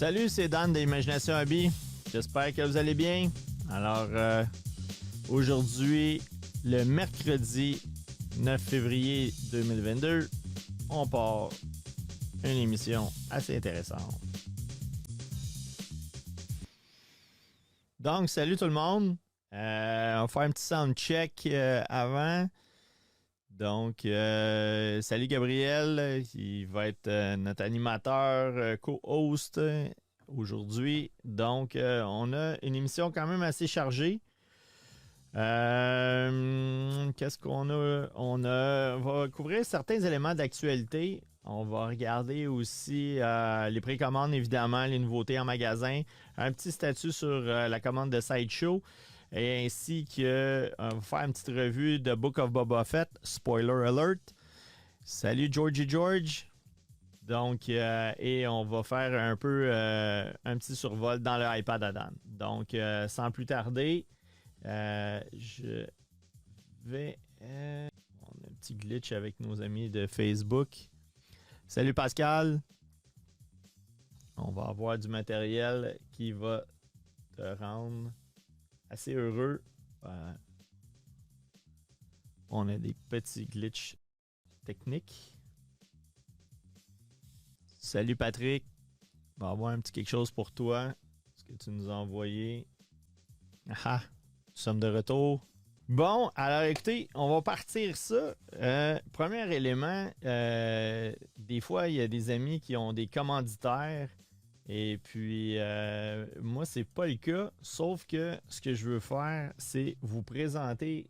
Salut, c'est Dan de Imagination Hobby. J'espère que vous allez bien. Alors, aujourd'hui, le mercredi 9 février 2022, on part une émission assez intéressante. Donc, salut tout le monde. On va faire un petit sound check avant. Donc, salut Gabriel, il va être notre animateur, co-host aujourd'hui. Donc, on a une émission quand même assez chargée. Qu'est-ce qu'on a? On va couvrir certains éléments d'actualité. On va regarder aussi les précommandes, évidemment, les nouveautés en magasin. Un petit statut sur la commande de Sideshow. Et ainsi que on va faire une petite revue de Book of Boba Fett. Spoiler alert. Salut Georgie George. Donc, et on va faire un peu un petit survol dans le iPad à Dan. Donc, sans plus tarder, je vais... on a un petit glitch avec nos amis de Facebook. Salut Pascal. On va avoir du matériel qui va te rendre assez heureux. On a des petits glitches techniques. Salut Patrick. On va avoir un petit quelque chose pour toi. Ce que tu nous as envoyé. Ah, nous sommes de retour. Bon, alors écoutez, on va partir ça. Premier élément, des fois, il y a des amis qui ont des commanditaires. Et puis, moi, c'est pas le cas. Sauf que ce que je veux faire, c'est vous présenter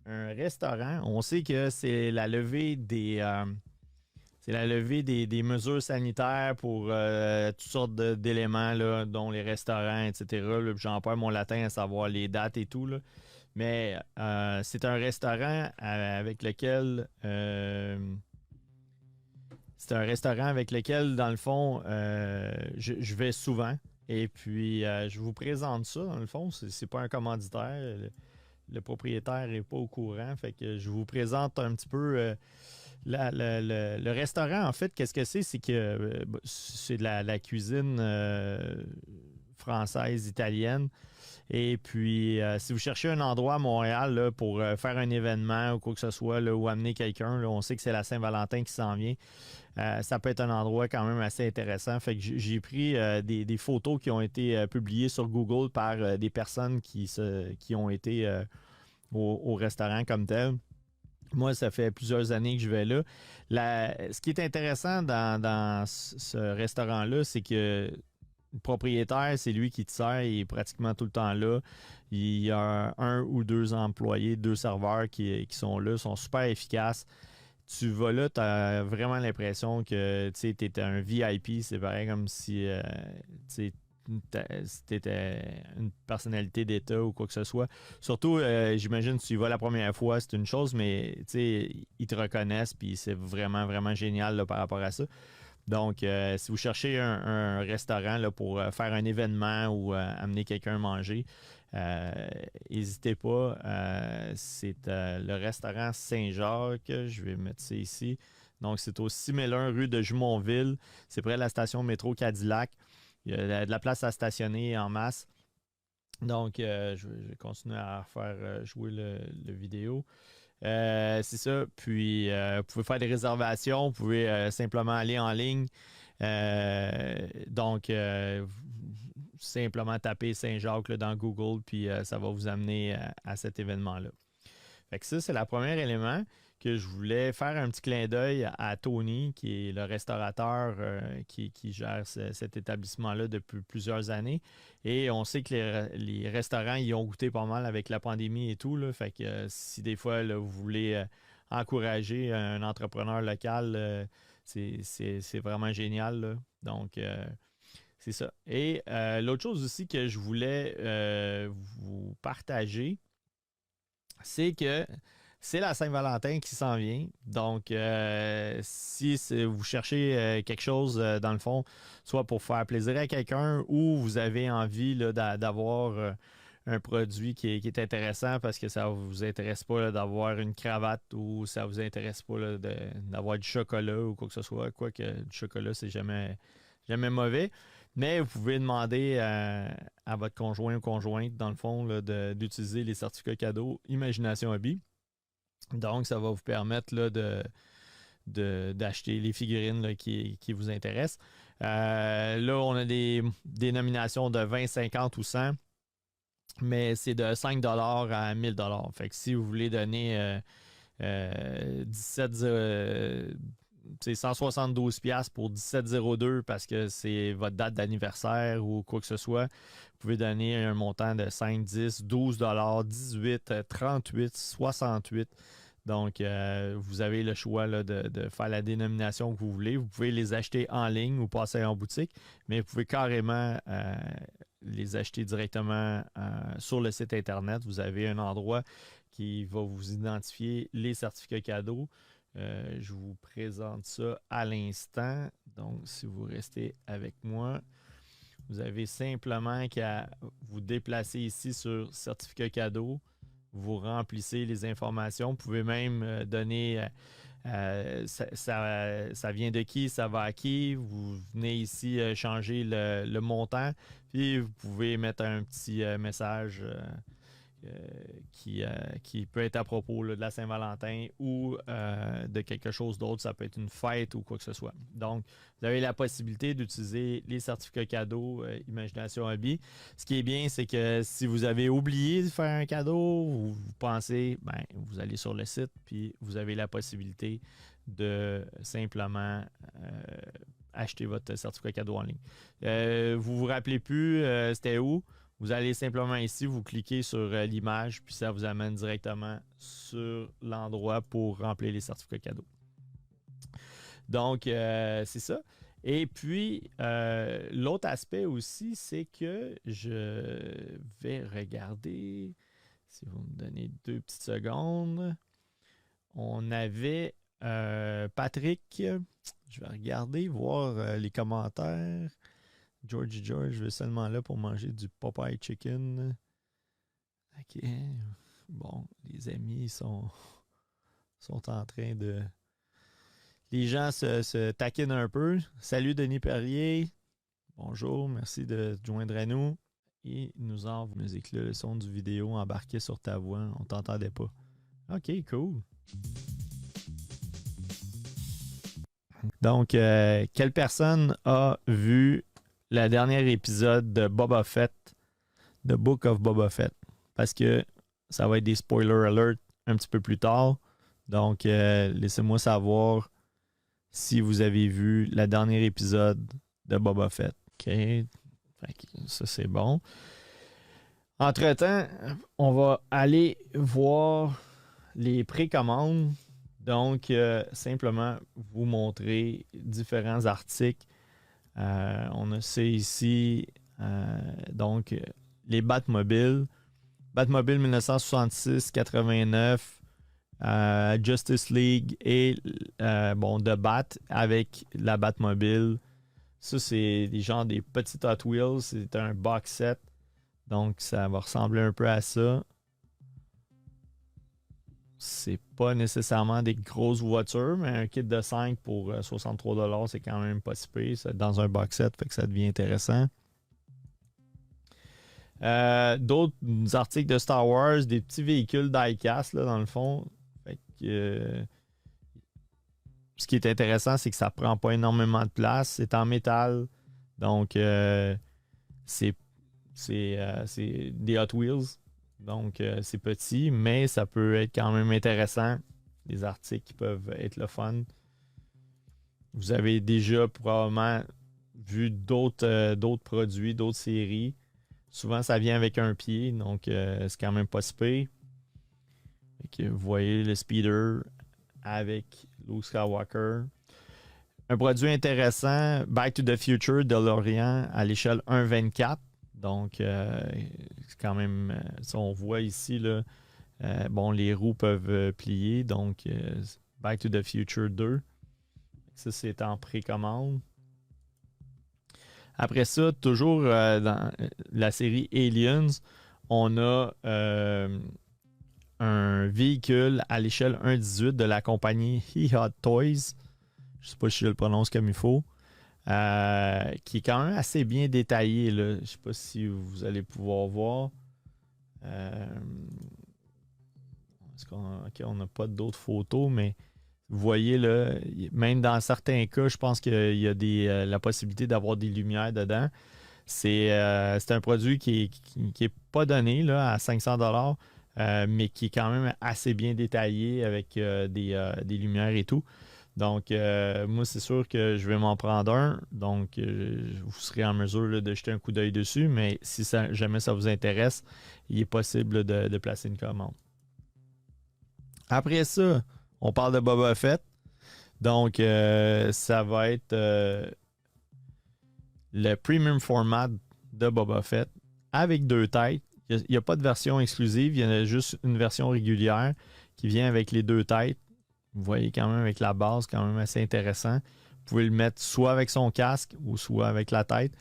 un restaurant. On sait que c'est la levée des mesures sanitaires pour toutes sortes d'éléments, là, dont les restaurants, etc. Là, j'en perds mon latin à savoir les dates et tout. Là. Mais c'est un restaurant avec lequel... c'est un restaurant avec lequel, dans le fond, je vais souvent. Et puis, je vous présente ça, dans le fond. C'est pas un commanditaire. Le propriétaire n'est pas au courant. Fait que je vous présente un petit peu le restaurant. En fait, qu'est-ce que c'est? C'est que c'est de la cuisine française, italienne. Et puis, si vous cherchez un endroit à Montréal là, pour faire un événement ou quoi que ce soit, là, ou amener quelqu'un, là, on sait que c'est la Saint-Valentin qui s'en vient. Ça peut être un endroit quand même assez intéressant. Fait que j'ai pris des photos qui ont été publiées sur Google par des personnes qui ont été au restaurant comme tel. Moi, ça fait plusieurs années que je vais là. Ce qui est intéressant dans ce restaurant-là, c'est que le propriétaire, c'est lui qui te sert, il est pratiquement tout le temps là. Il y a un ou deux employés, deux serveurs qui sont là, sont super efficaces. Tu vas là, tu as vraiment l'impression que tu es un VIP. C'est pareil comme si tu étais une personnalité d'État ou quoi que ce soit. Surtout, j'imagine que tu y vas la première fois, c'est une chose, mais ils te reconnaissent, puis c'est vraiment, vraiment génial là, par rapport à ça. Donc, si vous cherchez un restaurant là, pour faire un événement ou amener quelqu'un manger, n'hésitez pas. C'est le restaurant Saint-Jacques. Je vais mettre ça ici. Donc, c'est au 6001 rue de Jumonville. C'est près de la station métro Cadillac. Il y a de la place à stationner en masse. Donc, je vais continuer à faire jouer le vidéo. C'est ça. Puis, vous pouvez faire des réservations. Vous pouvez simplement aller en ligne. Donc, simplement taper Saint-Jacques là, dans Google, puis ça va vous amener à cet événement-là. Fait que ça, c'est le premier élément que je voulais faire un petit clin d'œil à Tony, qui est le restaurateur qui gère cet établissement-là depuis plusieurs années. Et on sait que les restaurants y ont goûté pas mal avec la pandémie et tout. Là. Fait que si des fois là, vous voulez encourager un entrepreneur local, c'est vraiment génial. Là. Donc, c'est ça. Et l'autre chose aussi que je voulais vous partager, c'est que c'est la Saint-Valentin qui s'en vient. Donc, si vous cherchez quelque chose, dans le fond, soit pour faire plaisir à quelqu'un ou vous avez envie là, d'avoir un produit qui est intéressant parce que ça ne vous intéresse pas là, d'avoir une cravate ou ça ne vous intéresse pas là, d'avoir du chocolat ou quoi que ce soit. Quoique du chocolat, c'est jamais mauvais. Mais vous pouvez demander à votre conjoint ou conjointe, dans le fond, là, d'utiliser les certificats cadeaux Imagination Hobby. Donc, ça va vous permettre là, d'acheter les figurines là, qui vous intéressent. Là, on a des nominations de 20, 50 ou 100, mais c'est de 5 à 1000 $. Fait que si vous voulez donner 172$ pour 17,02 parce que c'est votre date d'anniversaire ou quoi que ce soit, vous pouvez donner un montant de 5, 10, 12 $, 18, 38, 68. Donc, vous avez le choix là, de faire la dénomination que vous voulez. Vous pouvez les acheter en ligne ou passer en boutique, mais vous pouvez carrément les acheter directement sur le site Internet. Vous avez un endroit qui va vous identifier les certificats cadeaux. Je vous présente ça à l'instant. Donc, si vous restez avec moi, vous avez simplement qu'à vous déplacer ici sur certificat cadeau. Vous remplissez les informations. Vous pouvez même donner ça vient de qui, ça va à qui. Vous venez ici changer le montant. Puis vous pouvez mettre un petit message qui peut être à propos là, de la Saint-Valentin ou de quelque chose d'autre. Ça peut être une fête ou quoi que ce soit. Donc, vous avez la possibilité d'utiliser les certificats cadeaux Imagination Hobby. Ce qui est bien, c'est que si vous avez oublié de faire un cadeau, vous pensez, ben, vous allez sur le site, puis vous avez la possibilité de simplement acheter votre certificat cadeau en ligne. Vous vous rappelez plus c'était où? Vous allez simplement ici, vous cliquez sur l'image, puis ça vous amène directement sur l'endroit pour remplir les certificats cadeaux. Donc, c'est ça. Et puis, l'autre aspect aussi, c'est que je vais regarder, si vous me donnez 2 petites secondes, on avait Patrick, je vais regarder, voir les commentaires. George, je vais seulement là pour manger du Popeye Chicken. OK. Bon, les amis sont en train de... Les gens se taquinent un peu. Salut Denis Perrier. Bonjour, merci de te joindre à nous. Et nous envoie la musique, le son du vidéo embarqué sur ta voix. On t'entendait pas. OK, cool. Donc, quelle personne a vu le dernier épisode de Boba Fett, The Book of Boba Fett? Parce que ça va être des spoiler alert un petit peu plus tard. Donc, laissez-moi savoir si vous avez vu le dernier épisode de Boba Fett. OK. Ça, c'est bon. Entre-temps, on va aller voir les précommandes. Donc, simplement vous montrer différents articles. On a ça ici. Donc, les Batmobiles. Batmobile 1966-89. Justice League et The Bat avec la Batmobile. Ça, c'est des genres des petits Hot Wheels. C'est un box set. Donc, ça va ressembler un peu à ça. C'est pas nécessairement des grosses voitures, mais un kit de 5 pour 63$, c'est quand même pas si pire. C'est dans un box set, fait que ça devient intéressant. D'autres articles de Star Wars, des petits véhicules die-cast, là, dans le fond. Fait que, ce qui est intéressant, c'est que ça prend pas énormément de place. C'est en métal. Donc, c'est des Hot Wheels. Donc, c'est petit, mais ça peut être quand même intéressant. Des articles qui peuvent être le fun. Vous avez déjà probablement vu d'autres produits, d'autres séries. Souvent, ça vient avec un pied, donc c'est quand même pas si pire. Vous voyez le speeder avec Luke Skywalker. Un produit intéressant, Back to the Future de DeLorean à l'échelle 1/24. Donc, c'est quand même, ça on voit ici, là, les roues peuvent plier. Donc, Back to the Future 2. Ça, c'est en précommande. Après ça, toujours dans la série Aliens, on a un véhicule à l'échelle 1/18 de la compagnie He Hot Toys. Je ne sais pas si je le prononce comme il faut. qui est quand même assez bien détaillé. Là. Je ne sais pas si vous allez pouvoir voir. On n'a pas d'autres photos, mais vous voyez, là, même dans certains cas, je pense qu'il y a la possibilité d'avoir des lumières dedans. C'est un produit qui est pas donné là, à 500$, mais qui est quand même assez bien détaillé avec des lumières et tout. Donc, moi, c'est sûr que je vais m'en prendre un. Donc, vous serez en mesure là, de jeter un coup d'œil dessus. Mais si jamais ça vous intéresse, il est possible de placer une commande. Après ça, on parle de Boba Fett. Donc, ça va être le premium format de Boba Fett avec 2 têtes. Il n'y a pas de version exclusive, il y a juste une version régulière qui vient avec les 2 têtes. Vous voyez quand même avec la base, quand même assez intéressant. Vous pouvez le mettre soit avec son casque ou soit avec la tête.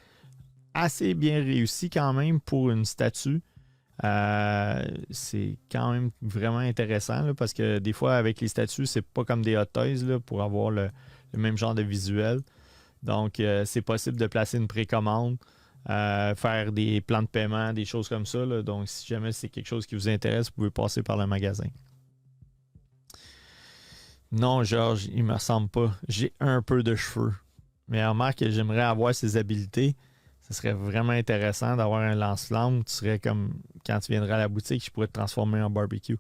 Assez bien réussi quand même pour une statue. C'est quand même vraiment intéressant là, parce que des fois avec les statues, c'est pas comme des Hot Toys là, pour avoir le même genre de visuel. Donc, c'est possible de placer une précommande, faire des plans de paiement, des choses comme ça. Là. Donc, si jamais c'est quelque chose qui vous intéresse, vous pouvez passer par le magasin. Non, Georges, il me ressemble pas. J'ai un peu de cheveux. Mais remarque que j'aimerais avoir ses habiletés. Ce serait vraiment intéressant d'avoir un lance-flamme. Tu serais comme quand tu viendrais à la boutique, je pourrais te transformer en barbecue.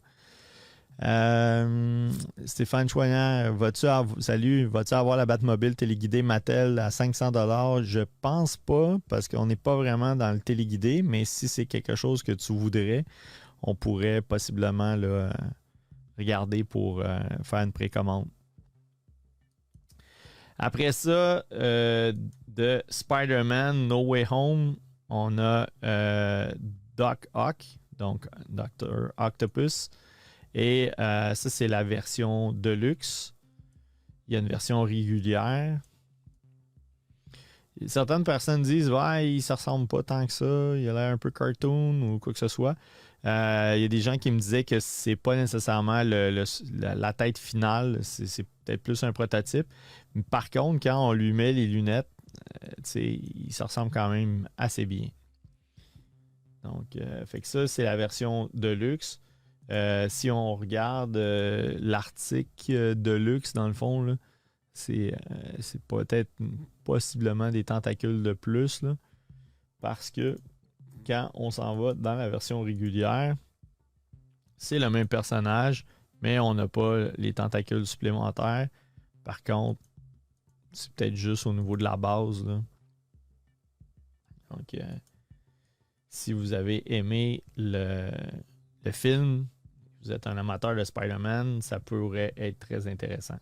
Stéphane Choyant, salut, vas-tu avoir la Batmobile téléguidée Mattel à 500$? Je pense pas, parce qu'on n'est pas vraiment dans le téléguidé, mais si c'est quelque chose que tu voudrais, on pourrait possiblement là, regarder pour faire une précommande. Après ça, de Spider-Man No Way Home, on a Doc Ock, donc Dr. Octopus. Et ça, c'est la version Deluxe. Il y a une version régulière. Certaines personnes disent ouais, il ne se ressemble pas tant que ça, il a l'air un peu cartoon ou quoi que ce soit. Il y a des gens qui me disaient que c'est pas nécessairement la tête finale, c'est peut-être plus un prototype. Par contre, quand on lui met les lunettes, il se ressemble quand même assez bien. Donc, fait que ça, c'est la version Deluxe. Si on regarde l'article de luxe, dans le fond, là, c'est peut-être possiblement des tentacules de plus. Là, parce que quand on s'en va dans la version régulière, c'est le même personnage, mais on n'a pas les tentacules supplémentaires. Par contre, c'est peut-être juste au niveau de la base. Là. Donc, si vous avez aimé le film, vous êtes un amateur de Spider-Man, ça pourrait être très intéressant.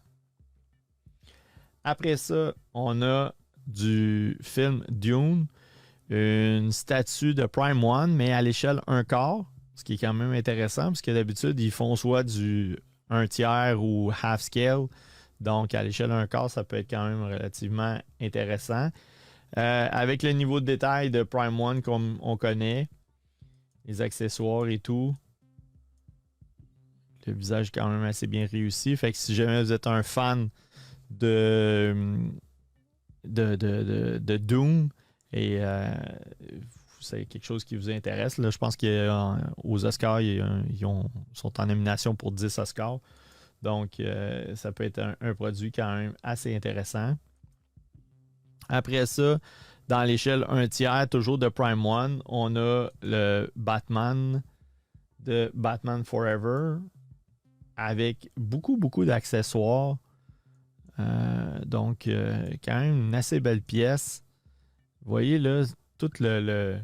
Après ça, on a du film Dune, une statue de Prime One, mais à l'échelle 1/4, ce qui est quand même intéressant, parce que d'habitude, ils font soit du 1/3 ou half scale. Donc, à l'échelle 1/4, ça peut être quand même relativement intéressant. Avec le niveau de détail de Prime One comme on connaît, les accessoires et tout, le visage est quand même assez bien réussi. Fait que si jamais vous êtes un fan de Doom et c'est quelque chose qui vous intéresse, là, je pense qu'aux Oscars, ils sont en nomination pour 10 Oscars. Donc, ça peut être un produit quand même assez intéressant. Après ça, dans l'échelle 1/3, toujours de Prime One, on a le Batman de Batman Forever avec beaucoup, beaucoup d'accessoires. Donc, quand même une assez belle pièce. Vous voyez là, tout le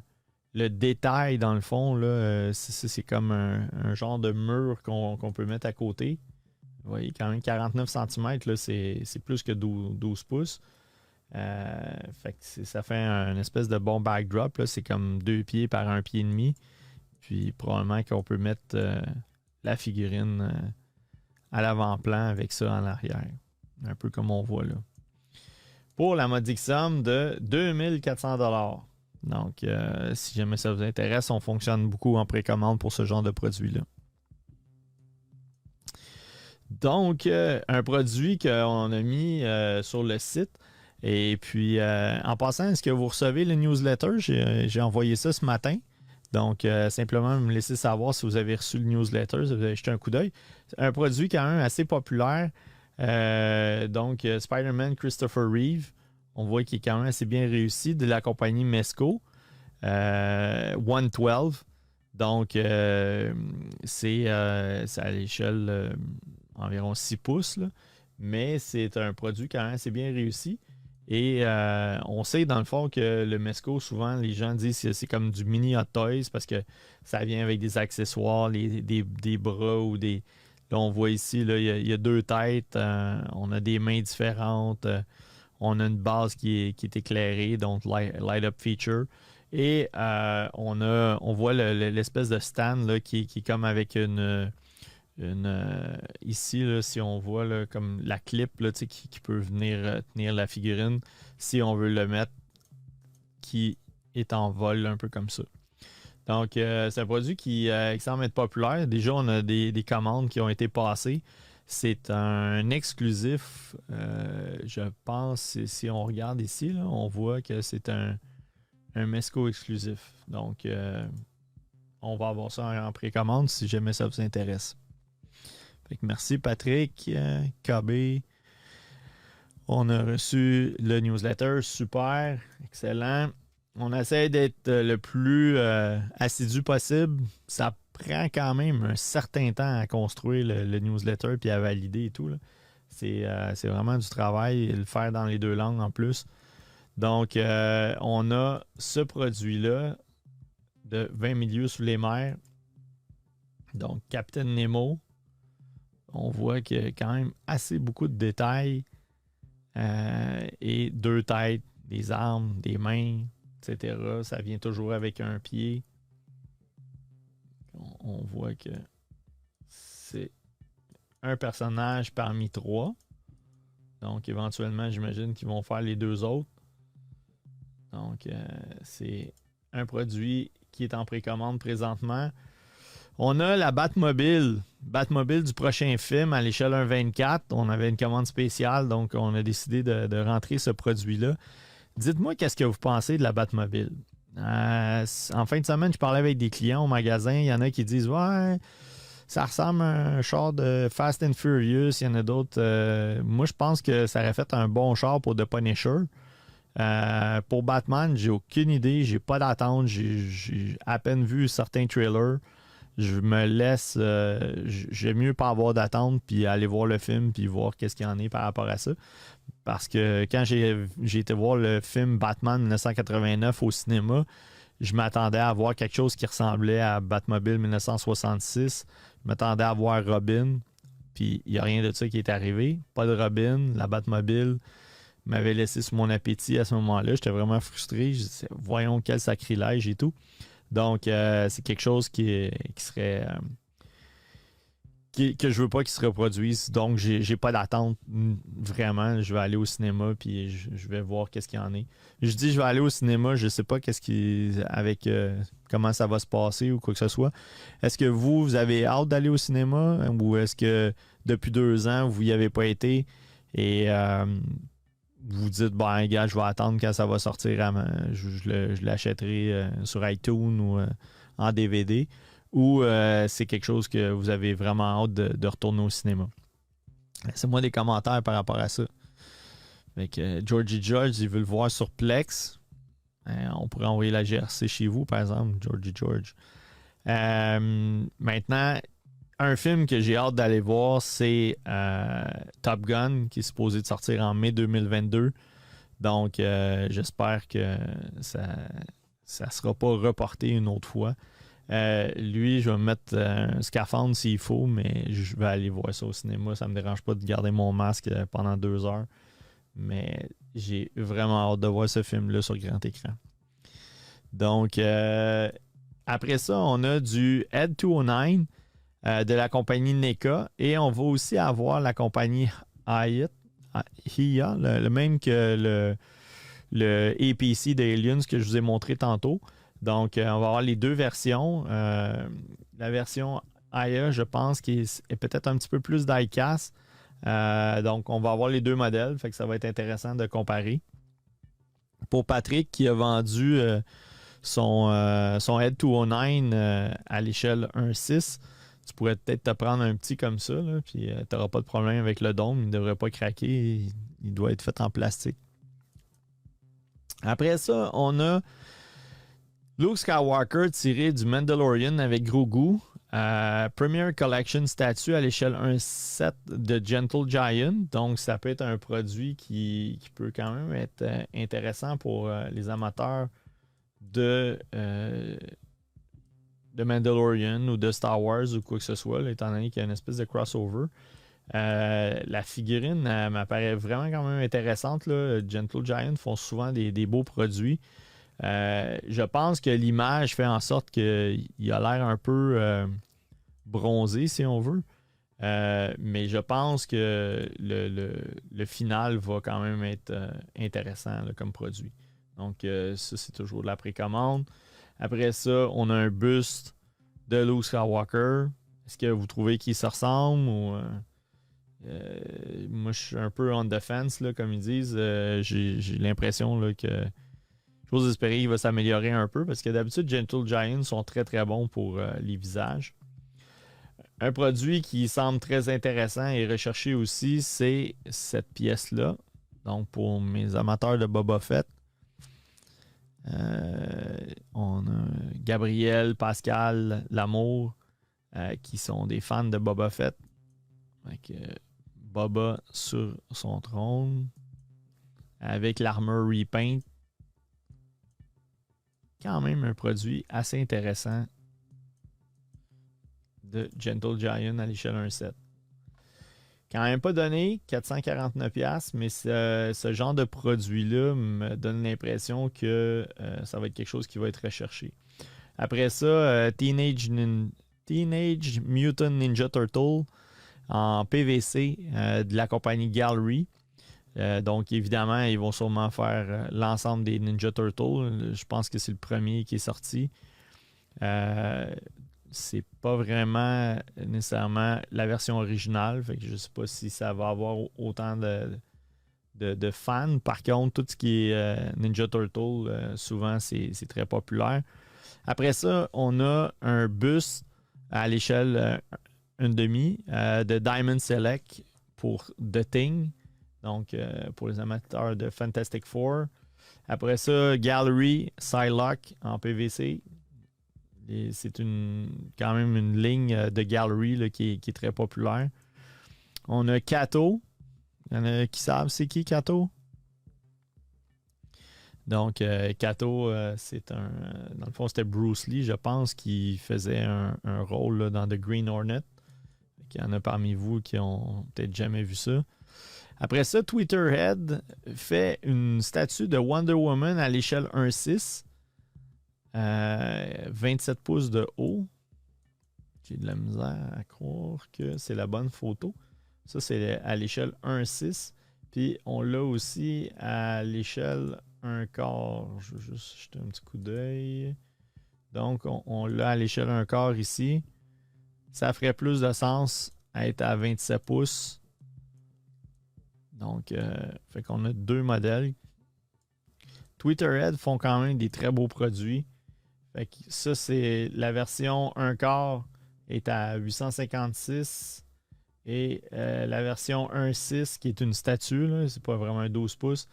détail dans le fond, là, c'est comme un genre de mur qu'on peut mettre à côté. Vous voyez, quand même 49 cm, là, c'est plus que 12 pouces. Fait que ça fait un espèce de bon backdrop. Là. C'est comme 2 pieds par 1 pied et demi. Puis probablement qu'on peut mettre la figurine à l'avant-plan avec ça en arrière. Un peu comme on voit là. Pour la modique somme de 2400$. Donc, si jamais ça vous intéresse, on fonctionne beaucoup en précommande pour ce genre de produit-là. Donc, un produit qu'on a mis sur le site Et puis, en passant, est-ce que vous recevez le newsletter? J'ai envoyé ça ce matin. Donc, simplement me laisser savoir si vous avez reçu le newsletter, si vous avez jeté un coup d'œil. C'est un produit quand même assez populaire. Donc, Spider-Man Christopher Reeve, on voit qu'il est quand même assez bien réussi, de la compagnie Mesco, 112. Donc, c'est à l'échelle environ 6 pouces, là. Mais c'est un produit quand même assez bien réussi. Et on sait dans le fond que le Mesco, souvent, les gens disent que c'est comme du mini Hot Toys parce que ça vient avec des accessoires, des bras ou des... Là, on voit ici, là, il y a 2 têtes, on a des mains différentes, on a une base qui est éclairée, donc light up feature. Et on voit l'espèce de stand là, qui est comme avec ici, là, si on voit là, comme la clip là, qui peut venir tenir la figurine, si on veut le mettre, qui est en vol, un peu comme ça. Donc, c'est un produit qui semble être populaire. Déjà, on a des commandes qui ont été passées. C'est un exclusif, je pense, si on regarde ici, là, on voit que c'est un Mesco exclusif. Donc, on va avoir ça en précommande si jamais ça vous intéresse. Fait que merci Patrick, KB. On a reçu le newsletter, super, excellent. On essaie d'être le plus assidu possible. Ça prend quand même un certain temps à construire le newsletter puis à valider et tout, là. C'est vraiment du travail et le faire dans les 2 langues en plus. Donc, on a ce produit-là de 20 milieux sous les mers. Donc, Captain Nemo. On voit qu'il y a quand même assez beaucoup de détails. Et 2 têtes, des armes, des mains, etc. Ça vient toujours avec un pied. On voit que c'est un personnage parmi 3. Donc, éventuellement, j'imagine qu'ils vont faire les 2 autres. Donc, c'est un produit qui est en précommande présentement. On a la Batmobile du prochain film à l'échelle 1.24. On avait une commande spéciale, donc on a décidé de rentrer ce produit-là. Dites-moi qu'est-ce que vous pensez de la Batmobile. En fin de semaine, je parlais avec des clients au magasin. Il y en a qui disent « Ouais, ça ressemble à un char de Fast and Furious. » Il y en a d'autres. Moi, je pense que ça aurait fait un bon char pour The Punisher. Pour Batman, j'ai aucune idée. J'ai pas d'attente. J'ai à peine vu certains trailers. Je me laisse... j'aime mieux pas avoir d'attente puis aller voir le film puis voir qu'est-ce qu'il y en est par rapport à ça. Parce que quand j'ai été voir le film Batman 1989 au cinéma, je m'attendais à voir quelque chose qui ressemblait à Batmobile 1966. Je m'attendais à voir Robin, puis il n'y a rien de ça qui est arrivé. Pas de Robin, la Batmobile m'avait laissé sur mon appétit à ce moment-là. J'étais vraiment frustré. Je disais, voyons quel sacrilège et tout. Donc, c'est quelque chose qui serait... que je veux pas qu'il se reproduise. Donc, j'ai pas d'attente vraiment. Je vais aller au cinéma puis je vais voir qu'est-ce qu'il y en est. Je dis je vais aller au cinéma, je sais pas avec comment ça va se passer ou quoi que ce soit. Est-ce que vous avez hâte d'aller au cinéma ou est-ce que depuis 2 ans, vous n'y avez pas été et vous dites ben gars, je vais attendre quand ça va sortir je l'achèterai sur iTunes ou en DVD. Ou c'est quelque chose que vous avez vraiment hâte de retourner au cinéma. Laissez-moi des commentaires par rapport à ça. Fait que Georgie George, il veut le voir sur Plex. On pourrait envoyer la GRC chez vous, par exemple, Georgie George. Maintenant, un film que j'ai hâte d'aller voir, c'est Top Gun, qui est supposé de sortir en mai 2022. Donc, j'espère que ça ne sera pas reporté une autre fois. Lui, je vais me mettre un scaphandre s'il faut, mais je vais aller voir ça au cinéma. Ça me dérange pas de garder mon masque pendant 2 heures. Mais j'ai vraiment hâte de voir ce film-là sur grand écran. Donc, après ça, on a du Ed 209 de la compagnie NECA. Et on va aussi avoir la compagnie Hiya, le même que le APC d'Aliens que je vous ai montré tantôt. Donc, on va avoir les 2 versions. La version Hiya, je pense, qui est peut-être un petit peu plus die-cast. Donc, on va avoir les 2 modèles. Fait que ça va être intéressant de comparer. Pour Patrick qui a vendu son Head 209 à l'échelle 1.6, tu pourrais peut-être te prendre un petit comme ça, là, puis tu n'auras pas de problème avec le dôme. Il ne devrait pas craquer. Il doit être fait en plastique. Après ça, on a Luke Skywalker tiré du Mandalorian avec Grogu. Premier Collection statue à l'échelle 1.7 de Gentle Giant. Donc, ça peut être un produit qui peut quand même être intéressant pour les amateurs de Mandalorian ou de Star Wars ou quoi que ce soit, là, étant donné qu'il y a une espèce de crossover. La figurine m'apparaît vraiment quand même intéressante, là. Gentle Giant font souvent des beaux produits. Je pense que l'image fait en sorte qu'il a l'air un peu bronzé, si on veut. Mais je pense que le final va quand même être intéressant là, comme produit. Donc, ça, c'est toujours de la précommande. Après ça, on a un buste de Luke Skywalker. Est-ce que vous trouvez qu'il se ressemble ou moi, je suis un peu on the fence, là, comme ils disent. J'ai l'impression là, que j'ose espérer qu'il va s'améliorer un peu parce que d'habitude, Gentle Giant sont très très bons pour les visages. Un produit qui semble très intéressant et recherché aussi, c'est cette pièce-là. Donc, pour mes amateurs de Boba Fett, on a Gabriel, Pascal, Lamour, qui sont des fans de Boba Fett. Avec Boba sur son trône, avec l'armure repaint. Quand même un produit assez intéressant de Gentle Giant à l'échelle 1.7. Quand même pas donné, 449$, mais ce genre de produit-là me donne l'impression que ça va être quelque chose qui va être recherché. Après ça, Teenage Mutant Ninja Turtle en PVC de la compagnie Gallery. Donc, évidemment, ils vont sûrement faire l'ensemble des Ninja Turtles. Je pense que c'est le premier qui est sorti. C'est pas vraiment nécessairement la version originale. Fait que je sais pas si ça va avoir autant de fans. Par contre, tout ce qui est Ninja Turtle, souvent, c'est très populaire. Après ça, on a un buste à l'échelle 1,5 de Diamond Select pour The Thing. Donc, pour les amateurs de Fantastic Four. Après ça, Gallery Psylocke en PVC. C'est quand même une ligne de Gallery là, qui est très populaire. On a Kato. Il y en a qui savent c'est qui Kato? Donc, Kato, c'est dans le fond, c'était Bruce Lee, je pense, qui faisait un rôle là, dans The Green Hornet. Il y en a parmi vous qui ont peut-être jamais vu ça. Après ça, Twitterhead fait une statue de Wonder Woman à l'échelle 1.6. 27 pouces de haut. J'ai de la misère à croire que c'est la bonne photo. Ça, c'est à l'échelle 1.6. Puis, on l'a aussi à l'échelle 1/4. Je vais juste jeter un petit coup d'œil. Donc, on l'a à l'échelle 1/4 ici. Ça ferait plus de sens à être à 27 pouces. Donc, fait qu'on a deux modèles. Twitterhead font quand même des très beaux produits. Fait que ça, c'est la version 1/4 est à 856 et la version 1.6 qui est une statue, là, c'est pas vraiment un 12 pouces,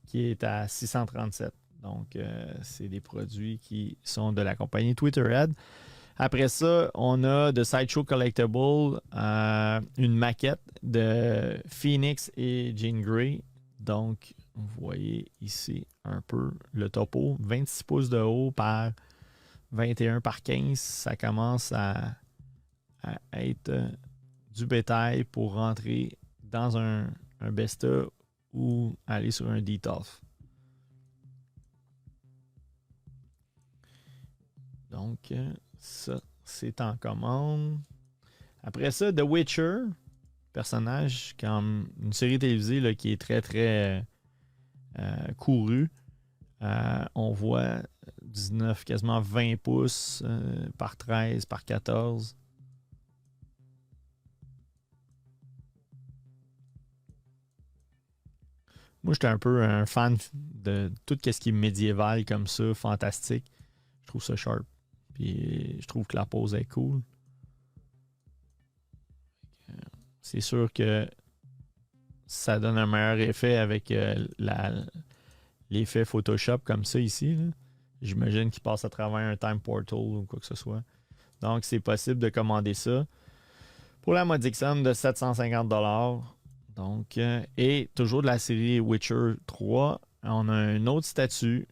qui est à 637. Donc, c'est des produits qui sont de la compagnie Twitterhead. Après ça, on a de Sideshow Collectible une maquette de Phoenix et Jean Grey. Donc, vous voyez ici un peu le topo. 26 pouces de haut par 21 par 15. Ça commence à être du bétail pour rentrer dans un Besta ou aller sur un Detolf. Donc, ça, c'est en commande. Après ça, The Witcher, personnage comme une série télévisée là, qui est très, très courue. On voit 19, quasiment 20 pouces par 13, par 14. Moi, j'étais un peu un fan de tout ce qui est médiéval comme ça, fantastique. Je trouve ça sharp. Puis je trouve que la pose est cool. C'est sûr que ça donne un meilleur effet avec l'effet Photoshop comme ça ici. Là. J'imagine qu'il passe à travers un time portal ou quoi que ce soit. Donc, c'est possible de commander ça pour la modique somme de 750$. Donc, et toujours de la série Witcher 3, on a un autre statut.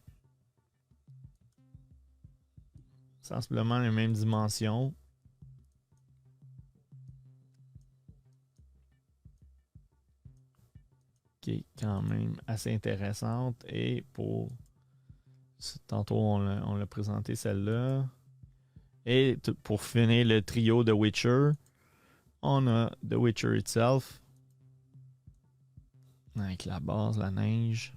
Sensiblement les mêmes dimensions. Qui est quand même assez intéressante. Et pour... Tantôt, on l'a présenté celle-là. Et pour finir le trio de Witcher, on a The Witcher itself. Avec la base, la neige.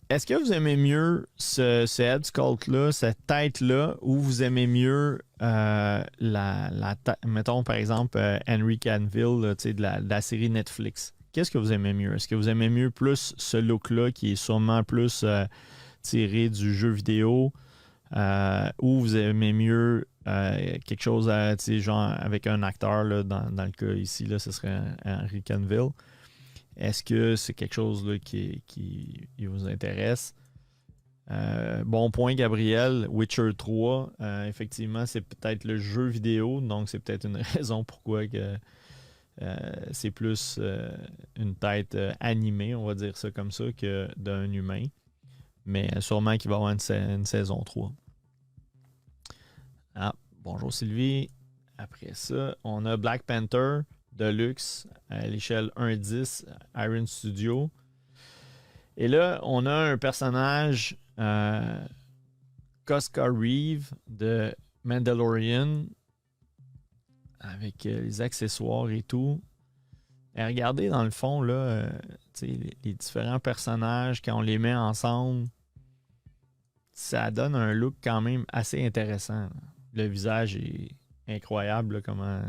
Est-ce que vous aimez mieux ce head sculpt-là, cette tête-là, ou vous aimez mieux mettons par exemple Henry Cavill là, de la série Netflix? Qu'est-ce que vous aimez mieux? Est-ce que vous aimez mieux plus ce look-là qui est sûrement plus tiré du jeu vidéo ou vous aimez mieux quelque chose genre avec un acteur là, dans le cas ici, là, ce serait Henry Cavill? Est-ce que c'est quelque chose là, qui vous intéresse? Bon point, Gabriel. Witcher 3, effectivement, c'est peut-être le jeu vidéo, donc c'est peut-être une raison pourquoi que, c'est plus une tête animée, on va dire ça comme ça, que d'un humain. Mais sûrement qu'il va y avoir une saison 3. Ah, bonjour Sylvie. Après ça, on a Black Panther Deluxe à l'échelle 1.10 Iron Studio. Et là, on a un personnage Koska Reeve de Mandalorian avec les accessoires et tout. Et regardez dans le fond, là, les différents personnages, quand on les met ensemble, ça donne un look quand même assez intéressant. Le visage est incroyable, là, comment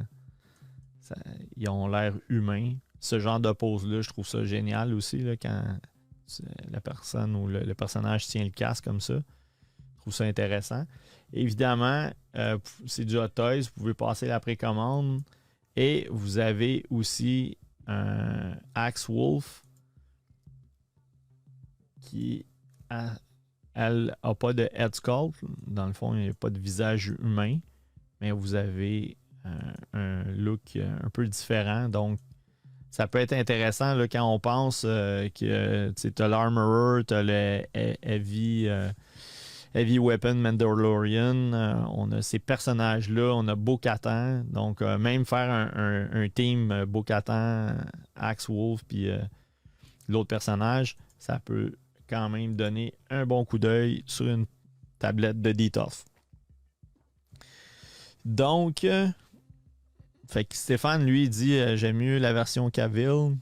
ils ont l'air humains. Ce genre de pose-là, je trouve ça génial aussi, là, quand la personne ou le personnage tient le casque comme ça. Je trouve ça intéressant. Évidemment, c'est du Hot Toys. Vous pouvez passer la précommande. Et vous avez aussi un Axe Wolf qui, elle n'a pas de head sculpt. Dans le fond, il n'y a pas de visage humain. Mais vous avez un look un peu différent. Donc, ça peut être intéressant là, quand on pense que tu as l'Armorer, tu as le Heavy Weapon Mandalorian, on a ces personnages-là, on a Bo-Katan. Donc, même faire un team Bo-Katan, Axe Wolf, puis l'autre personnage, ça peut quand même donner un bon coup d'œil sur une tablette de DTOF. Donc, fait que Stéphane, lui, dit j'aime mieux la version Cavill.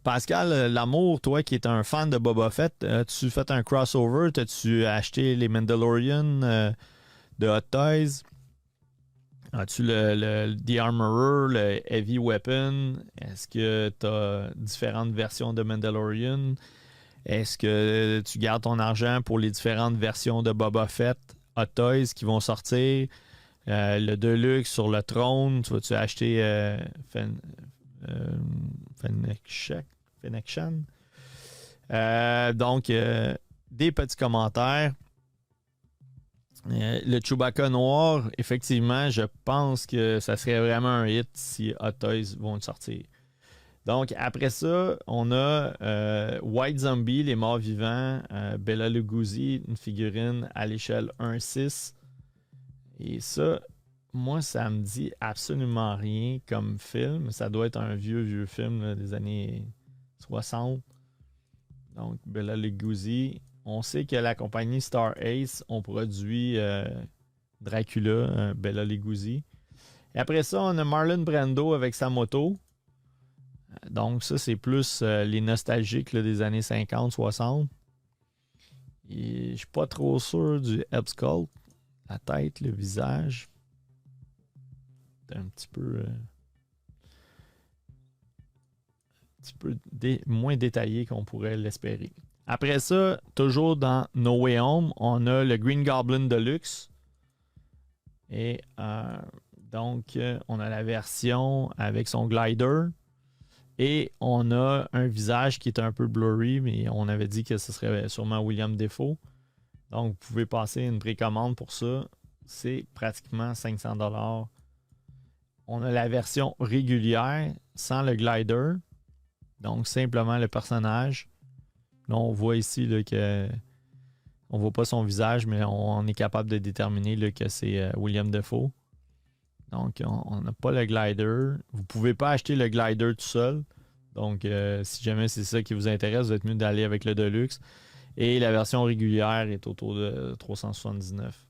Pascal, l'amour, toi qui es un fan de Boba Fett, as-tu fait un crossover? As-tu acheté les Mandalorian de Hot Toys? As-tu le The Armorer, le Heavy Weapon? Est-ce que tu as différentes versions de Mandalorian? Est-ce que tu gardes ton argent pour les différentes versions de Boba Fett Hot Toys qui vont sortir? Le Deluxe sur le trône, tu vas-tu acheter Fennec Shan? Donc, des petits commentaires. Le Chewbacca noir, effectivement, je pense que ça serait vraiment un hit si Hot Toys vont le sortir. Donc, après ça, on a White Zombie, les morts vivants, Bela Lugosi, une figurine à l'échelle 1.6. Et ça, moi, ça me dit absolument rien comme film. Ça doit être un vieux film là, des années 60. Donc, Bela Lugosi. On sait que la compagnie Star Ace ont produit Dracula, Bela Lugosi. Et après ça, on a Marlon Brando avec sa moto. Donc, ça, c'est plus les nostalgiques là, des années 50, 60. Et je suis pas trop sûr du head sculpt. La tête, le visage. C'est un petit peu... petit peu moins détaillé qu'on pourrait l'espérer. Après ça, toujours dans No Way Home, on a le Green Goblin Deluxe. Et donc, on a la version avec son glider. Et on a un visage qui est un peu blurry, mais on avait dit que ce serait sûrement William Dafoe. Donc, vous pouvez passer une précommande pour ça. C'est pratiquement 500$. On a la version régulière sans le glider. Donc, simplement le personnage. Là, on voit ici là, que on ne voit pas son visage, mais on est capable de déterminer là, que c'est William Dafoe. Donc, on n'a pas le glider. Vous ne pouvez pas acheter le glider tout seul. Donc, si jamais c'est ça qui vous intéresse, vous êtes mieux d'aller avec le Deluxe. Et la version régulière est autour de 379.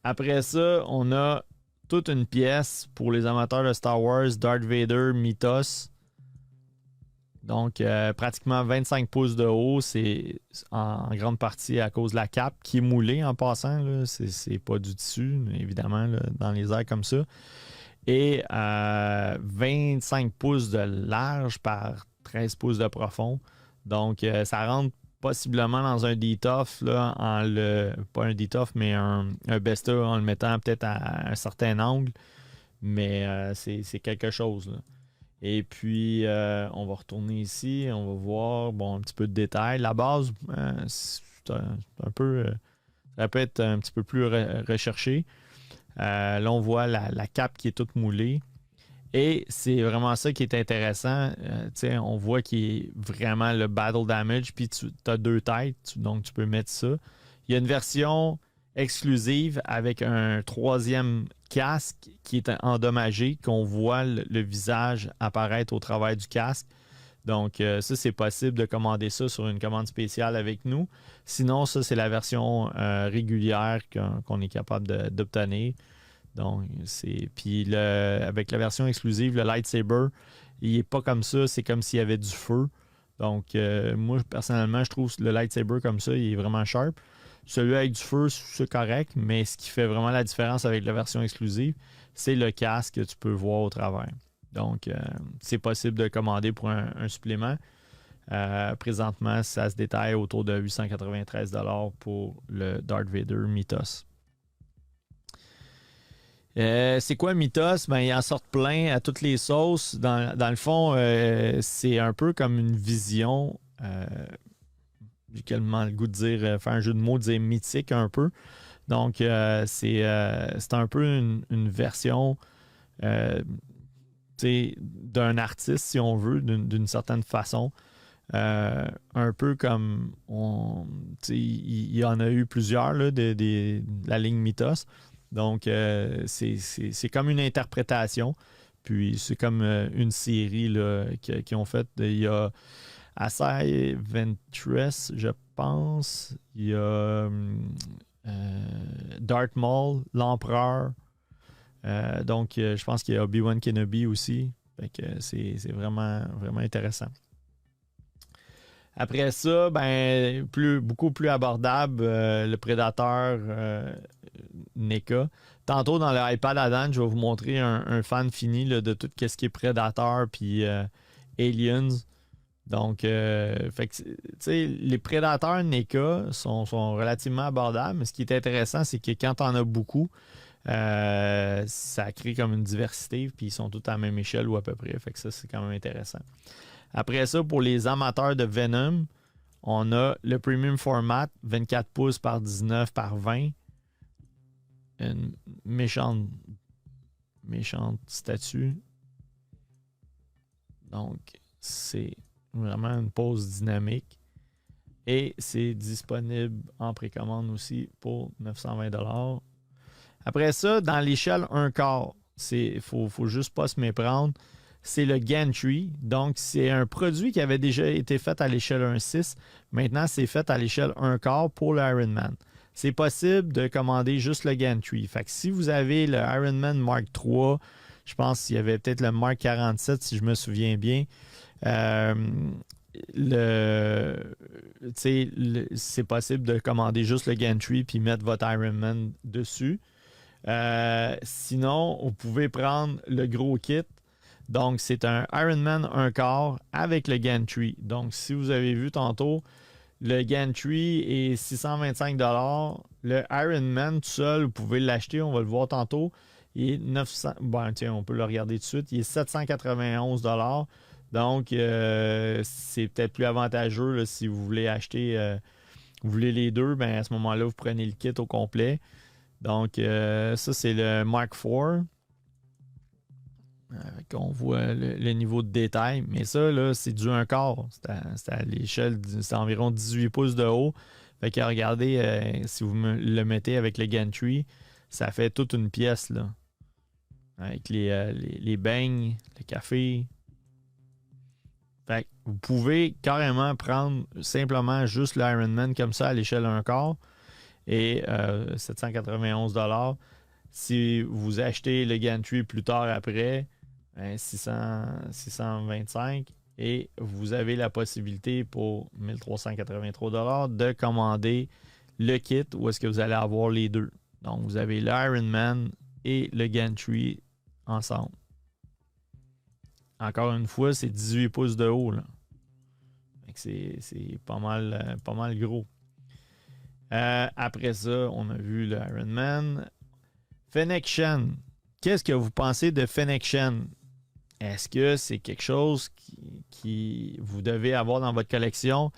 Après ça, on a toute une pièce pour les amateurs de Star Wars, Darth Vader Mythos. Donc, pratiquement 25 pouces de haut. C'est en grande partie à cause de la cape qui est moulée en passant. C'est pas du tissu, évidemment, là, dans les airs comme ça. Et 25 pouces de large par 13 pouces de profond. Donc, ça rentre possiblement dans un DTOF, là, pas un DTOF, mais un Besta en le mettant peut-être à un certain angle. Mais c'est quelque chose, là. Et puis, on va retourner ici, on va voir un petit peu de détails. La base, c'est un peu, ça peut être un petit peu plus recherché. Là, on voit la cape qui est toute moulée. Et c'est vraiment ça qui est intéressant. On voit qu'il est vraiment le battle damage. Puis tu as 2 têtes, donc tu peux mettre ça. Il y a une version exclusive avec un 3e casque qui est endommagé, qu'on voit le visage apparaître au travers du casque. Donc, ça, c'est possible de commander ça sur une commande spéciale avec nous. Sinon, ça, c'est la version régulière qu'on est capable d'obtenir. Donc, puis avec la version exclusive, le lightsaber, il n'est pas comme ça, c'est comme s'il y avait du feu. Donc, moi, personnellement, je trouve le lightsaber comme ça, il est vraiment sharp. Celui avec du feu, c'est correct, mais ce qui fait vraiment la différence avec la version exclusive, c'est le casque que tu peux voir au travers. Donc, c'est possible de commander pour un supplément. Présentement, ça se détaille autour de 893$ pour le Darth Vader Mythos. C'est quoi Mythos? Ben, il en sort plein à toutes les sauces. Dans le fond, c'est un peu comme une vision. J'ai tellement le goût de dire, faire un jeu de mots, dire mythique un peu. Donc, c'est un peu une version d'un artiste, si on veut, d'une certaine façon. Un peu comme il y en a eu plusieurs là, de la ligne Mythos. Donc, c'est comme une interprétation. Puis, c'est comme une série là, qui ont fait. Il y a Asai Ventress, je pense. Il y a Darth Maul, l'Empereur. Donc, je pense qu'il y a Obi-Wan Kenobi aussi. Fait que c'est vraiment, vraiment intéressant. Après ça, ben, beaucoup plus abordable, le Predator NECA. Tantôt, dans le iPad Advance, je vais vous montrer un fan fini là, de tout ce qui est Predator puis Aliens. Donc, les prédateurs NECA sont relativement abordables, mais ce qui est intéressant, c'est que quand on a beaucoup, ça crée comme une diversité, puis ils sont tous à la même échelle ou à peu près. Fait que ça, c'est quand même intéressant. Après ça, pour les amateurs de Venom, on a le Premium Format, 24 pouces par 19 par 20. Une méchante statue. Donc, c'est vraiment une pose dynamique. Et c'est disponible en précommande aussi pour 920$. Après ça, dans l'échelle 1/4, il faut juste pas se méprendre. C'est le Gantry. Donc, c'est un produit qui avait déjà été fait à l'échelle 1/6. Maintenant, c'est fait à l'échelle 1/4 pour le Ironman. C'est possible de commander juste le Gantry. Fait que si vous avez le Ironman Mark III, je pense qu'il y avait peut-être le Mark 47, si je me souviens bien. C'est possible de commander juste le Gantry puis mettre votre Ironman dessus. Sinon, vous pouvez prendre le gros kit. Donc, c'est un Ironman 1/4 avec le gantry. Donc, si vous avez vu tantôt, le gantry est 625 $. Le Ironman tout seul, vous pouvez l'acheter, on va le voir tantôt. Il est 900. Bon, tiens, on peut le regarder tout de suite. Il est 791 $. Donc, c'est peut-être plus avantageux là, si vous voulez acheter, vous voulez les deux, ben à ce moment-là, vous prenez le kit au complet. Donc, ça, c'est le Mark IV. On voit le niveau de détail. Mais ça, là, c'est du 1/4. C'est à l'échelle, c'est environ 18 pouces de haut. Fait que regardez, si vous le mettez avec le gantry, ça fait toute une pièce, là. Avec les beignes, le café. Fait que vous pouvez carrément prendre simplement juste l'Ironman comme ça à l'échelle 1/4 et 791 $. Si vous achetez le gantry plus tard après, 625 et vous avez la possibilité pour 1383 $ de commander le kit où est-ce que vous allez avoir les deux. Donc, vous avez l'Ironman et le gantry ensemble. Encore une fois, c'est 18 pouces de haut, là. C'est pas mal gros. Après ça, on a vu le Ironman. Fennec Shen. Qu'est-ce que vous pensez de Fennec Shen? Est-ce que c'est quelque chose qui vous devez avoir dans votre collection?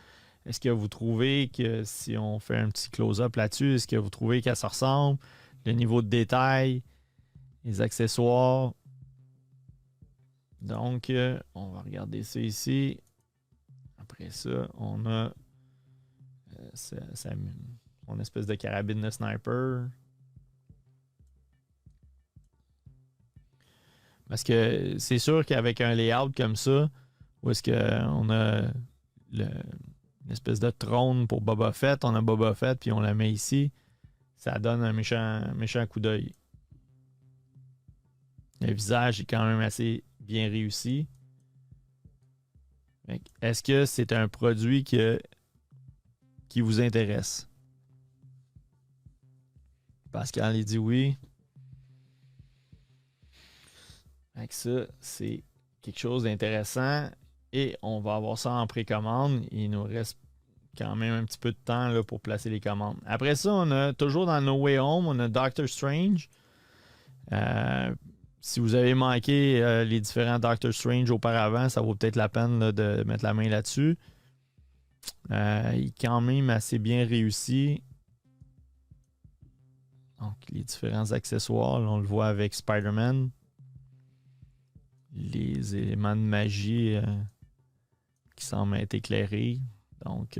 Est-ce que vous trouvez que si on fait un petit close-up là-dessus, est-ce que vous trouvez qu'elle se ressemble? Le niveau de détail, les accessoires. Donc, on va regarder ça ici. Après ça, on a mon espèce de carabine de sniper. Parce que c'est sûr qu'avec un layout comme ça, où est-ce qu'on a une espèce de trône pour Boba Fett, on a Boba Fett puis on la met ici, ça donne un méchant coup d'œil. Le visage est quand même assez bien réussi. Est-ce que c'est un produit qui vous intéresse? Pascal, il dit oui. Avec ça, c'est quelque chose d'intéressant et on va avoir ça en précommande. Il nous reste quand même un petit peu de temps là, pour placer les commandes. Après ça, on a toujours dans No Way Home, on a Doctor Strange. Si vous avez manqué les différents Doctor Strange auparavant, ça vaut peut-être la peine là, de mettre la main là-dessus. Il est quand même assez bien réussi. Donc, les différents accessoires, là, on le voit avec Spider-Man. Les éléments de magie qui semblent être éclairés. Donc,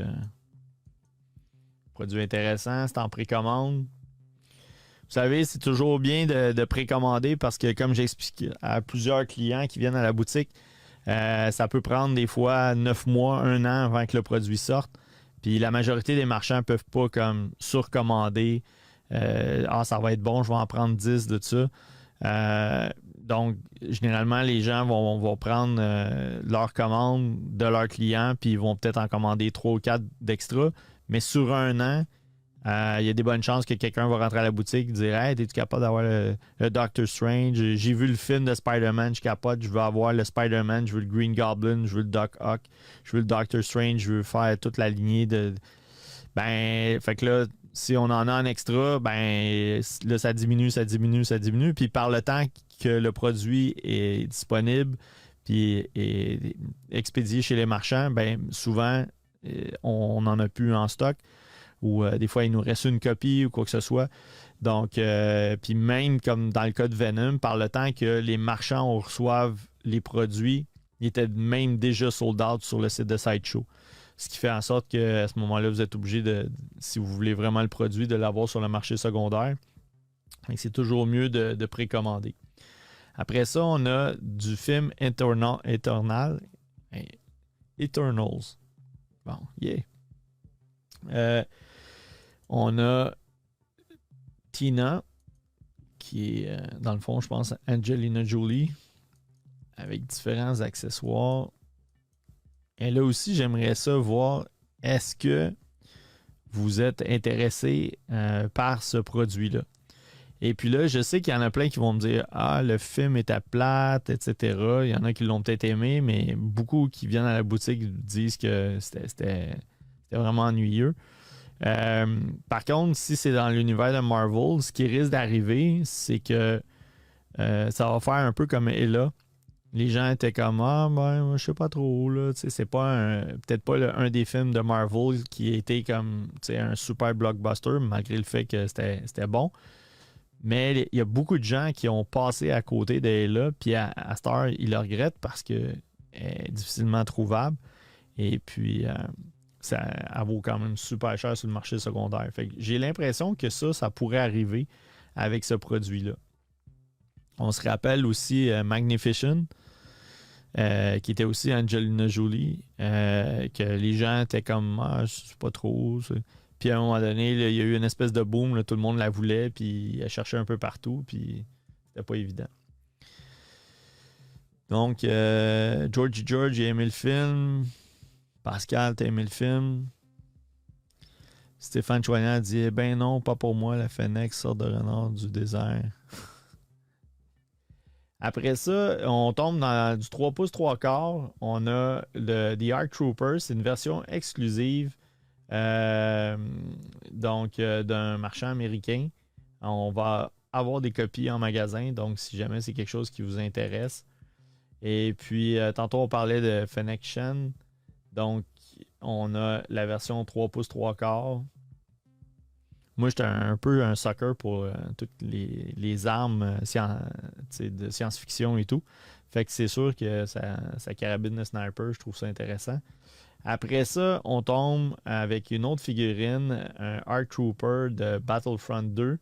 produit intéressant, c'est en précommande. Vous savez, c'est toujours bien de précommander parce que, comme j'explique à plusieurs clients qui viennent à la boutique, ça peut prendre des fois 9 mois, 1 an avant que le produit sorte. Puis la majorité des marchands ne peuvent pas comme surcommander. Ça va être bon, je vais en prendre 10 de ça. Donc, généralement, les gens vont prendre leur commande de leurs clients puis ils vont peut-être en commander 3 ou 4 d'extra. Mais sur 1 an, il y a des bonnes chances que quelqu'un va rentrer à la boutique et dire « Hey, es-tu capable d'avoir le Doctor Strange? J'ai vu le film de Spider-Man, je capote, je veux avoir le Spider-Man, je veux le Green Goblin, je veux le Doc Ock, je veux le Doctor Strange, je veux faire toute la lignée de... » fait que là, si on en a en extra, là, ça diminue. Puis par le temps que le produit est disponible puis est expédié chez les marchands, souvent, on n'en a plus en stock. Ou des fois, il nous reste une copie ou quoi que ce soit. Donc, puis même comme dans le cas de Venom, par le temps que les marchands reçoivent les produits, ils étaient même déjà sold out sur le site de Sideshow. Ce qui fait en sorte qu'à ce moment-là, vous êtes obligé si vous voulez vraiment le produit, de l'avoir sur le marché secondaire. Donc, c'est toujours mieux de précommander. Après ça, on a du film Eternals. Bon, yeah. On a Tina, qui est, dans le fond, je pense, Angelina Jolie, avec différents accessoires. Et là aussi, j'aimerais ça voir, est-ce que vous êtes intéressé par ce produit-là? Et puis là, je sais qu'il y en a plein qui vont me dire ah, le film était plate, etc. Il y en a qui l'ont peut-être aimé, mais beaucoup qui viennent à la boutique disent que c'était vraiment ennuyeux. Par contre, si c'est dans l'univers de Marvel, ce qui risque d'arriver, c'est que ça va faire un peu comme Ella. Les gens étaient comme ah ben je sais pas trop là, tu sais, c'est pas peut-être pas un des films de Marvel qui a été comme un super blockbuster malgré le fait que c'était bon. Mais il y a beaucoup de gens qui ont passé à côté d'elle puis à cette heure, ils le regrettent parce qu'elle est difficilement trouvable. Et puis ça elle vaut quand même super cher sur le marché secondaire. Fait que j'ai l'impression que ça pourrait arriver avec ce produit-là. On se rappelle aussi Magnificent, qui était aussi Angelina Jolie, que les gens étaient comme ah, je sais pas trop. Puis à un moment donné, là, il y a eu une espèce de boom, là, tout le monde la voulait, puis elle cherchait un peu partout, puis c'était pas évident. Donc, George a aimé le film. Pascal, t'as aimé le film. Stéphane Choignard dit eh ben non, pas pour moi, la Fennec sort de renard du désert. Après ça, on tombe dans du 3 pouces 3 quarts. On a The Art Trooper. C'est une version exclusive d'un marchand américain. On va avoir des copies en magasin. Donc, si jamais c'est quelque chose qui vous intéresse. Et puis, tantôt, on parlait de Fennec Shen. Donc, on a la version 3 pouces 3 quarts. Moi, j'étais un peu un sucker pour toutes les armes de science-fiction et tout. Fait que c'est sûr que sa carabine de sniper, je trouve ça intéressant. Après ça, on tombe avec une autre figurine, un Art Trooper de Battlefront 2,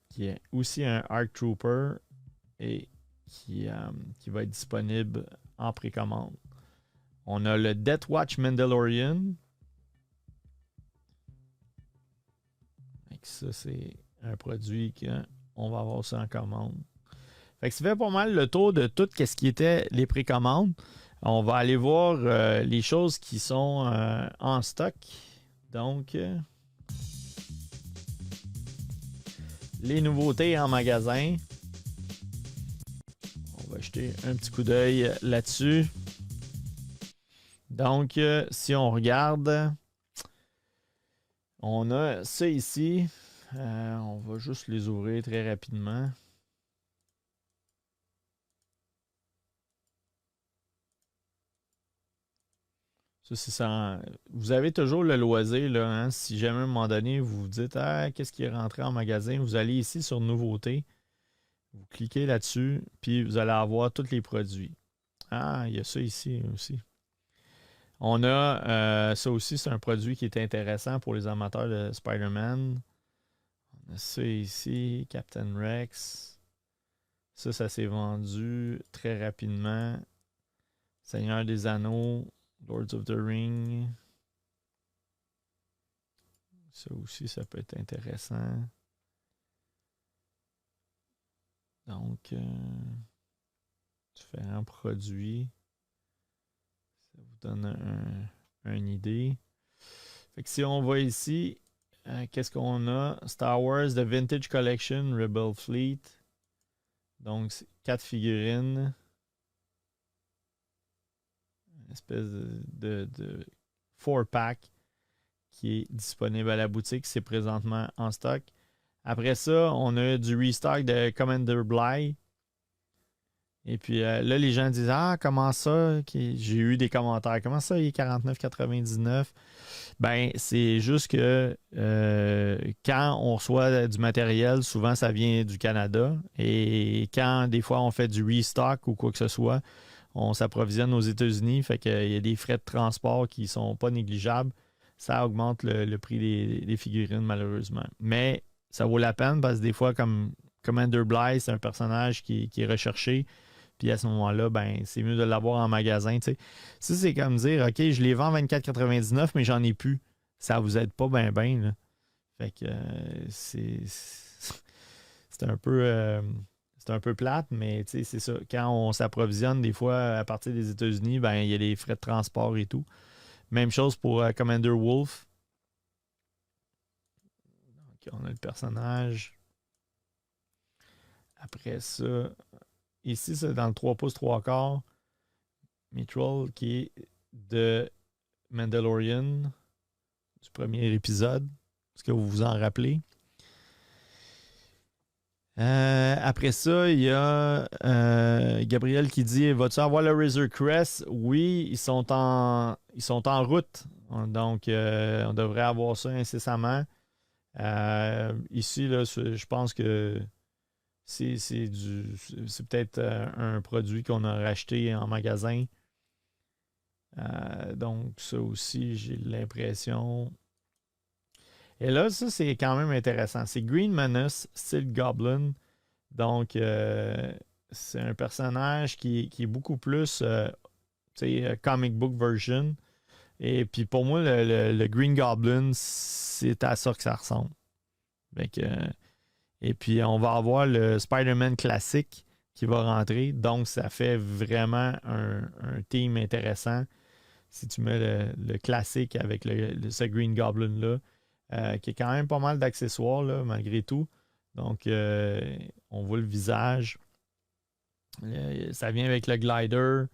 qui est aussi un Art Trooper et qui va être disponible en précommande. On a le Death Watch Mandalorian. Ça, c'est un produit qu'on va avoir ça en commande. Fait que ça fait pas mal le tour de tout ce qui était les précommandes. On va aller voir les choses qui sont en stock. Donc, les nouveautés en magasin. On va jeter un petit coup d'œil là-dessus. Donc, si on regarde, on a ça ici. On va juste les ouvrir très rapidement. Ça, c'est ça. Vous avez toujours le loisir, là, hein, si jamais à un moment donné, vous vous dites ah, qu'est-ce qui est rentré en magasin, vous allez ici sur Nouveautés. Vous cliquez là-dessus, puis vous allez avoir tous les produits. Ah, il y a ça ici aussi. On a ça aussi, c'est un produit qui est intéressant pour les amateurs de Spider-Man. On a ça ici, Captain Rex. Ça s'est vendu très rapidement. Seigneur des Anneaux, Lords of the Ring. Ça aussi, ça peut être intéressant. Donc, différents produits. Ça vous donne une idée. Fait que si on va ici, qu'est-ce qu'on a? Star Wars The Vintage Collection, Rebel Fleet. Donc, 4 figurines. Une espèce de 4-pack qui est disponible à la boutique. C'est présentement en stock. Après ça, on a du restock de Commander Bly. Et puis là, les gens disent ah, comment ça? J'ai eu des commentaires. Comment ça, il est 49,99? Ben, c'est juste que quand on reçoit du matériel, souvent ça vient du Canada. Et quand des fois on fait du restock ou quoi que ce soit, on s'approvisionne aux États-Unis. Fait qu'il y a des frais de transport qui sont pas négligeables. Ça augmente le prix des figurines, malheureusement. Mais ça vaut la peine parce que des fois, comme Commander Bly, c'est un personnage qui est recherché. Puis à ce moment-là, ben, c'est mieux de l'avoir en magasin. T'sais. Ça, c'est comme dire, OK, je les vends 24,99, mais j'en ai plus. Ça vous aide pas bien, bien. Fait que c'est un peu plate, mais c'est ça. Quand on s'approvisionne, des fois, à partir des États-Unis, ben, il y a les frais de transport et tout. Même chose pour Commander Wolf. Donc, on a le personnage. Après ça, ici, c'est dans le 3 pouces 3 quarts. Mithril qui est de Mandalorian, du premier épisode. Est-ce que vous vous en rappelez? Après ça, il y a Gabriel qui dit: vas-tu avoir le Razor Crest? Oui, ils sont en route. Donc, on devrait avoir ça incessamment. Ici, là, je pense que c'est peut-être un produit qu'on a racheté en magasin. Donc, ça aussi, j'ai l'impression. Et là, ça, c'est quand même intéressant. C'est Green Menace, style Goblin. Donc, c'est un personnage qui est beaucoup plus comic book version. Et puis, pour moi, le Green Goblin, c'est à ça que ça ressemble. Et puis, on va avoir le Spider-Man classique qui va rentrer. Donc, ça fait vraiment un theme intéressant. Si tu mets le classique avec ce Green Goblin-là, qui est quand même pas mal d'accessoires, là, malgré tout. Donc, on voit le visage. Ça vient avec le glider.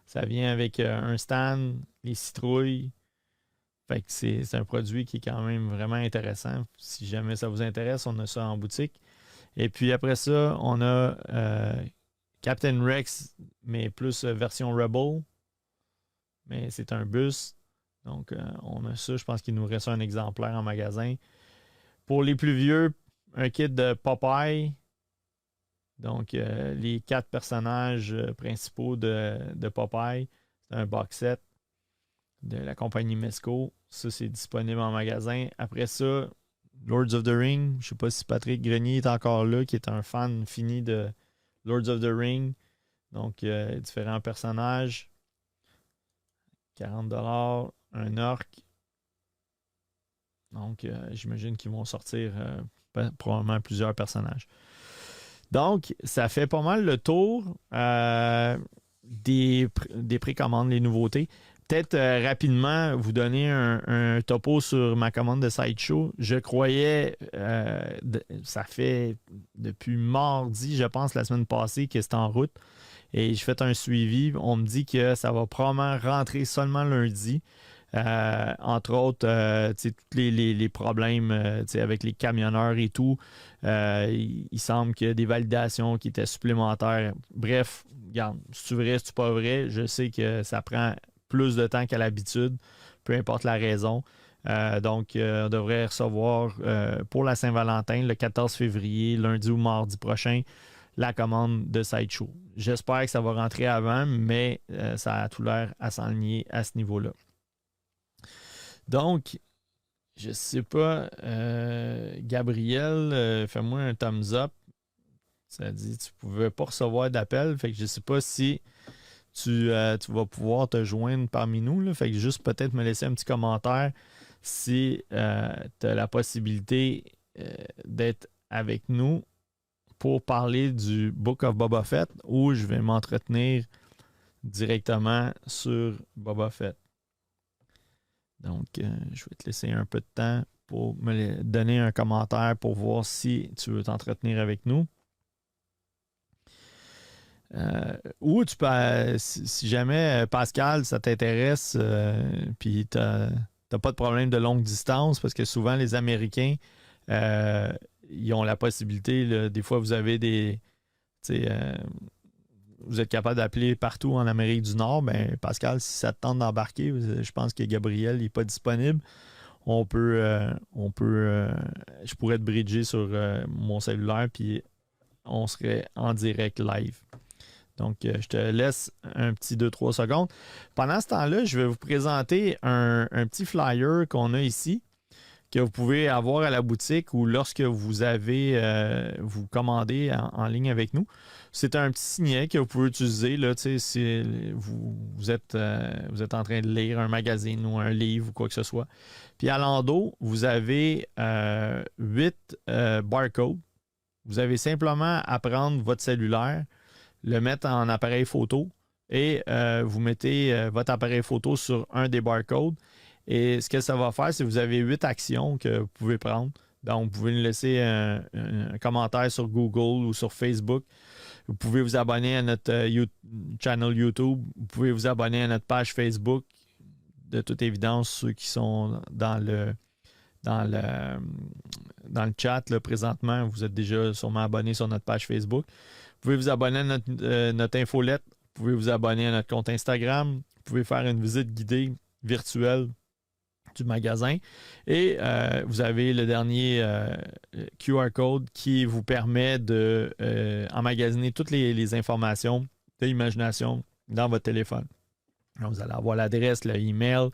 Ça vient avec un stand, les citrouilles. Fait que c'est un produit qui est quand même vraiment intéressant. Si jamais ça vous intéresse, on a ça en boutique. Et puis après ça, on a Captain Rex, mais plus version Rebel. Mais c'est un bus. Donc, on a ça. Je pense qu'il nous reste un exemplaire en magasin. Pour les plus vieux, un kit de Popeye. Donc, les 4 personnages principaux de Popeye. C'est un box set de la compagnie Mesco. Ça, c'est disponible en magasin. Après ça, Lords of the Ring. Je ne sais pas si Patrick Grenier est encore là, qui est un fan fini de Lords of the Ring. Donc, différents personnages. 40$. Un orc. Donc, j'imagine qu'ils vont sortir probablement plusieurs personnages. Donc, ça fait pas mal le tour des précommandes, les nouveautés. Peut-être rapidement vous donner un topo sur ma commande de Sideshow. Je croyais, ça fait depuis mardi, je pense, la semaine passée, que c'était en route. Et j'ai fait un suivi. On me dit que ça va probablement rentrer seulement lundi. Entre autres, tous les problèmes avec les camionneurs et tout. Il semble qu'il y a des validations qui étaient supplémentaires. Bref, regarde, si c'est vrai, si c'est pas vrai, je sais que ça prend plus de temps qu'à l'habitude, peu importe la raison. Donc, on devrait recevoir pour la Saint-Valentin, le 14 février, lundi ou mardi prochain, la commande de Sideshow. J'espère que ça va rentrer avant, mais ça a tout l'air à s'enligner à ce niveau-là. Donc, je sais pas, Gabriel, fais-moi un thumbs up. Ça dit que tu ne pouvais pas recevoir d'appel. Fait que je sais pas si tu vas pouvoir te joindre parmi nous. Là. Fait que juste peut-être me laisser un petit commentaire si tu as la possibilité d'être avec nous pour parler du Book of Boba Fett, où je vais m'entretenir directement sur Boba Fett. Donc, je vais te laisser un peu de temps pour me donner un commentaire pour voir si tu veux t'entretenir avec nous. Ou tu peux, si jamais, Pascal, ça t'intéresse, puis tu n'as pas de problème de longue distance, parce que souvent, les Américains, ils ont la possibilité, là, des fois, vous avez des... vous êtes capable d'appeler partout en Amérique du Nord. Ben, Pascal, si ça te tente d'embarquer, je pense que Gabriel n'est pas disponible. Je pourrais te bridger sur mon cellulaire, puis on serait en direct live. Donc, je te laisse un petit 2-3 secondes. Pendant ce temps-là, je vais vous présenter un petit flyer qu'on a ici, que vous pouvez avoir à la boutique ou lorsque vous avez vous commandez en ligne avec nous. C'est un petit signet que vous pouvez utiliser là, si vous êtes en train de lire un magazine ou un livre ou quoi que ce soit. Puis à l'endos, vous avez 8 barcodes. Vous avez simplement à prendre votre cellulaire, le mettre en appareil photo et vous mettez votre appareil photo sur un des barcodes. Et ce que ça va faire, c'est que vous avez 8 actions que vous pouvez prendre. Donc, vous pouvez nous laisser un commentaire sur Google ou sur Facebook. Vous pouvez vous abonner à notre channel YouTube. Vous pouvez vous abonner à notre page Facebook. De toute évidence, ceux qui sont dans le chat là, présentement, vous êtes déjà sûrement abonnés sur notre page Facebook. Vous pouvez vous abonner à notre infolette. Vous pouvez vous abonner à notre compte Instagram. Vous pouvez faire une visite guidée virtuelle du magasin. Et vous avez le dernier QR code qui vous permet de emmagasiner toutes les informations de l'imagination dans votre téléphone. Alors, vous allez avoir l'adresse, le email,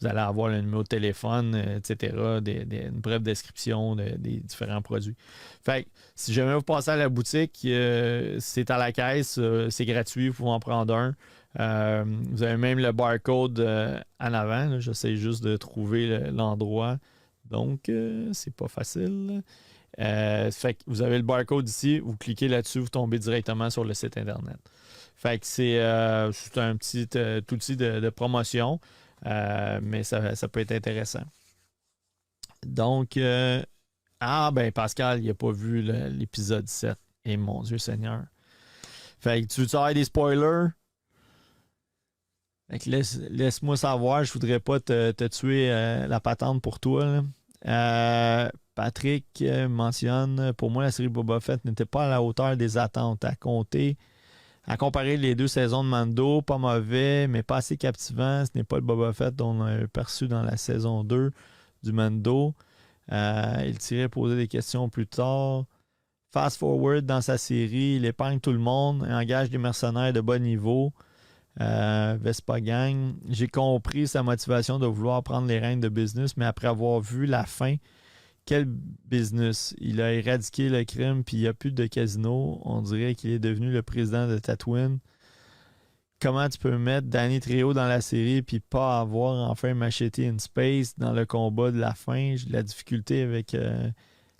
vous allez avoir le numéro de téléphone, etc., une brève description des différents produits. Fait que, si jamais vous passez à la boutique, c'est à la caisse, c'est gratuit, vous pouvez en prendre un. Vous avez même le barcode en avant. Là. J'essaie juste de trouver l'endroit. Donc, c'est pas facile. Fait que vous avez le barcode ici, vous cliquez là-dessus, vous tombez directement sur le site Internet. Fait que c'est un petit outil de promotion, mais ça peut être intéressant. Donc, Pascal, il n'a pas vu l'épisode 7. Et mon Dieu Seigneur. Fait que tu veux avoir des spoilers? Fait que laisse-moi savoir, je voudrais pas te tuer la patente pour toi. Patrick mentionne, pour moi, la série Boba Fett n'était pas à la hauteur des attentes. À comparer les 2 saisons de Mando, pas mauvais, mais pas assez captivant. Ce n'est pas le Boba Fett dont on a perçu dans la saison 2 du Mando. Il tirait poser des questions plus tard. Fast forward dans sa série, il épargne tout le monde et engage des mercenaires de bas niveau. Vespa Gang. J'ai compris sa motivation de vouloir prendre les rênes de business, mais après avoir vu la fin, quel business? Il a éradiqué le crime puis il n'y a plus de casino. On dirait qu'il est devenu le président de Tatooine. Comment tu peux mettre Danny Trejo dans la série puis pas avoir enfin Machete in Space dans le combat de la fin? J'ai de la difficulté avec... il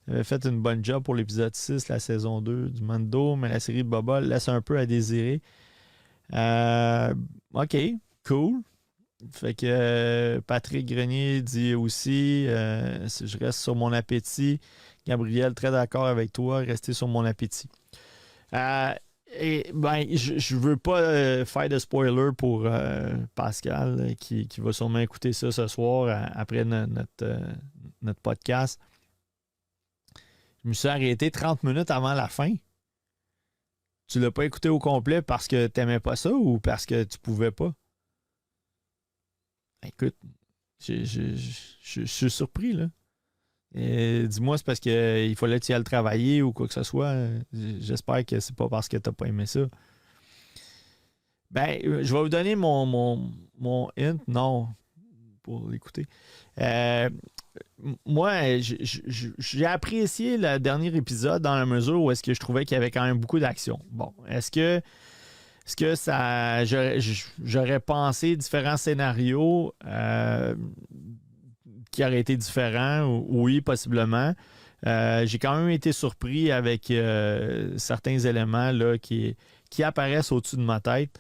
avait fait une bonne job pour l'épisode 6, la saison 2 du Mando, mais la série de Boba laisse un peu à désirer. OK, cool. Fait que Patrick Grenier dit aussi je reste sur mon appétit. Gabriel, très d'accord avec toi, rester sur mon appétit. Je veux pas faire de spoiler pour Pascal qui va sûrement écouter ça ce soir après notre podcast. Je me suis arrêté 30 minutes avant la fin. Tu l'as pas écouté au complet parce que tu n'aimais pas ça ou parce que tu pouvais pas? Écoute, je suis surpris, là. Dis-moi, c'est parce qu'il fallait que tu y ailles travailler ou quoi que ce soit. J'espère que c'est pas parce que tu n'as pas aimé ça. Je vais vous donner mon hint, non, pour l'écouter. Moi, j'ai apprécié le dernier épisode dans la mesure où est-ce que je trouvais qu'il y avait quand même beaucoup d'action. Bon, est-ce que ça j'aurais pensé différents scénarios qui auraient été différents? Oui, possiblement. J'ai quand même été surpris avec certains éléments là, qui apparaissent au-dessus de ma tête.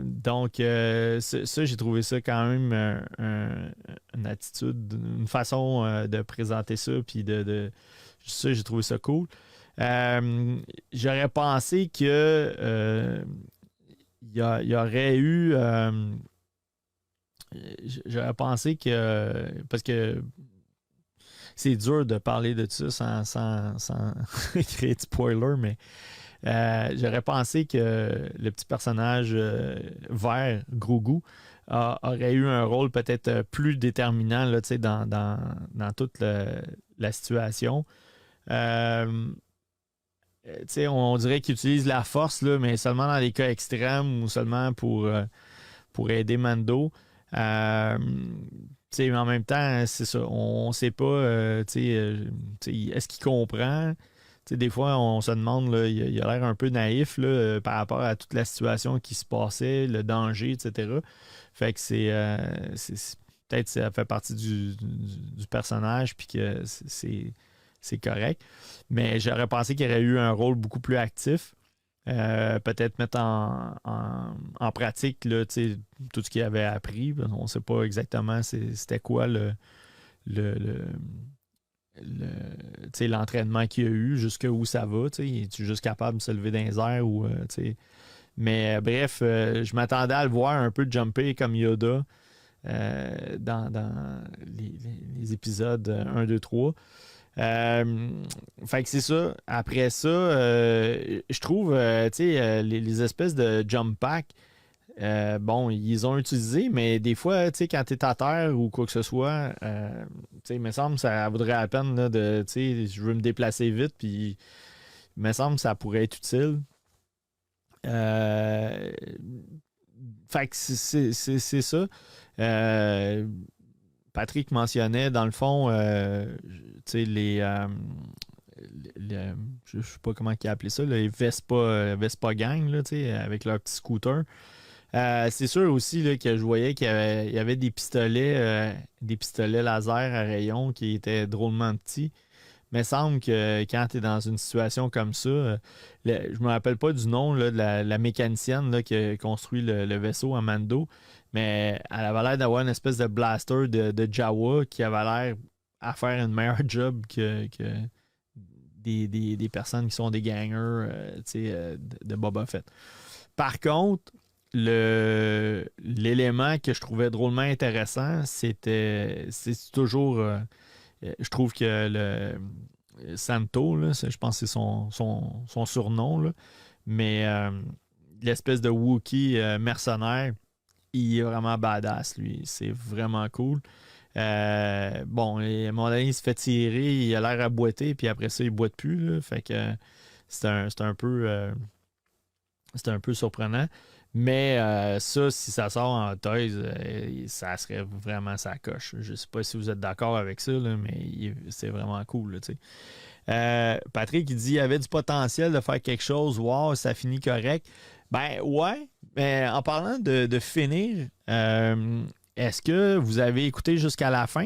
Donc, ça, j'ai trouvé ça quand même une attitude, une façon de présenter ça, puis ça, j'ai trouvé ça cool. J'aurais pensé que il y aurait eu j'aurais pensé que parce que c'est dur de parler de ça sans créer de spoiler, mais j'aurais pensé que le petit personnage vert, Grogu, aurait eu un rôle peut-être plus déterminant là, dans toute la situation. On dirait qu'il utilise la force, là, mais seulement dans les cas extrêmes ou seulement pour aider Mando. Mais en même temps, c'est ça. On ne sait pas est-ce qu'il comprend? Des fois, on se demande, là, il a l'air un peu naïf là, par rapport à toute la situation qui se passait, le danger, etc. Fait que peut-être que ça fait partie du personnage puis que c'est correct. Mais j'aurais pensé qu'il y aurait eu un rôle beaucoup plus actif. Peut-être mettre en pratique là, tout ce qu'il avait appris. On ne sait pas exactement c'était quoi le l'entraînement qu'il a eu, jusqu'où ça va. Es-tu juste capable de se lever dans les airs ou. Mais bref, je m'attendais à le voir un peu jumper comme Yoda dans les épisodes 1, 2, 3. Fait que c'est ça. Après ça, je trouve les espèces de jump pack, bon, ils ont utilisé, mais des fois, quand tu es à terre ou quoi que ce soit, il me semble que ça vaudrait la peine là, je veux me déplacer vite, puis il me semble que ça pourrait être utile. Euh, Fait que c'est ça. Euh, Patrick mentionnait, dans le fond, je ne sais pas comment il a appelé ça, les Vespa Gang, là, avec leur petit scooter. C'est sûr aussi là, que je voyais qu'il y avait des pistolets laser à rayon qui étaient drôlement petits. Mais il semble que quand tu es dans une situation comme ça, je me rappelle pas du nom là, de la mécanicienne là, qui a construit le vaisseau à Mando, mais elle avait l'air d'avoir une espèce de blaster de Jawa qui avait l'air à faire une meilleure job que des personnes qui sont des gangers de Boba Fett. Par contre, l'élément que je trouvais drôlement intéressant, c'est toujours je trouve que le Santo, là, je pense que c'est son surnom, là, mais l'espèce de Wookiee mercenaire, il est vraiment badass, lui. C'est vraiment cool. Bon, et à un moment donné, il se fait tirer, il a l'air à boiter, puis après ça, il boite plus. Là, fait que c'est un peu surprenant. Mais ça, si ça sort en Toys, ça serait vraiment sa coche. Je ne sais pas si vous êtes d'accord avec ça, là, mais c'est vraiment cool. Là, Patrick, il dit qu'il y avait du potentiel de faire quelque chose. Wow, ça finit correct. Ben ouais, mais en parlant de finir, est-ce que vous avez écouté jusqu'à la fin?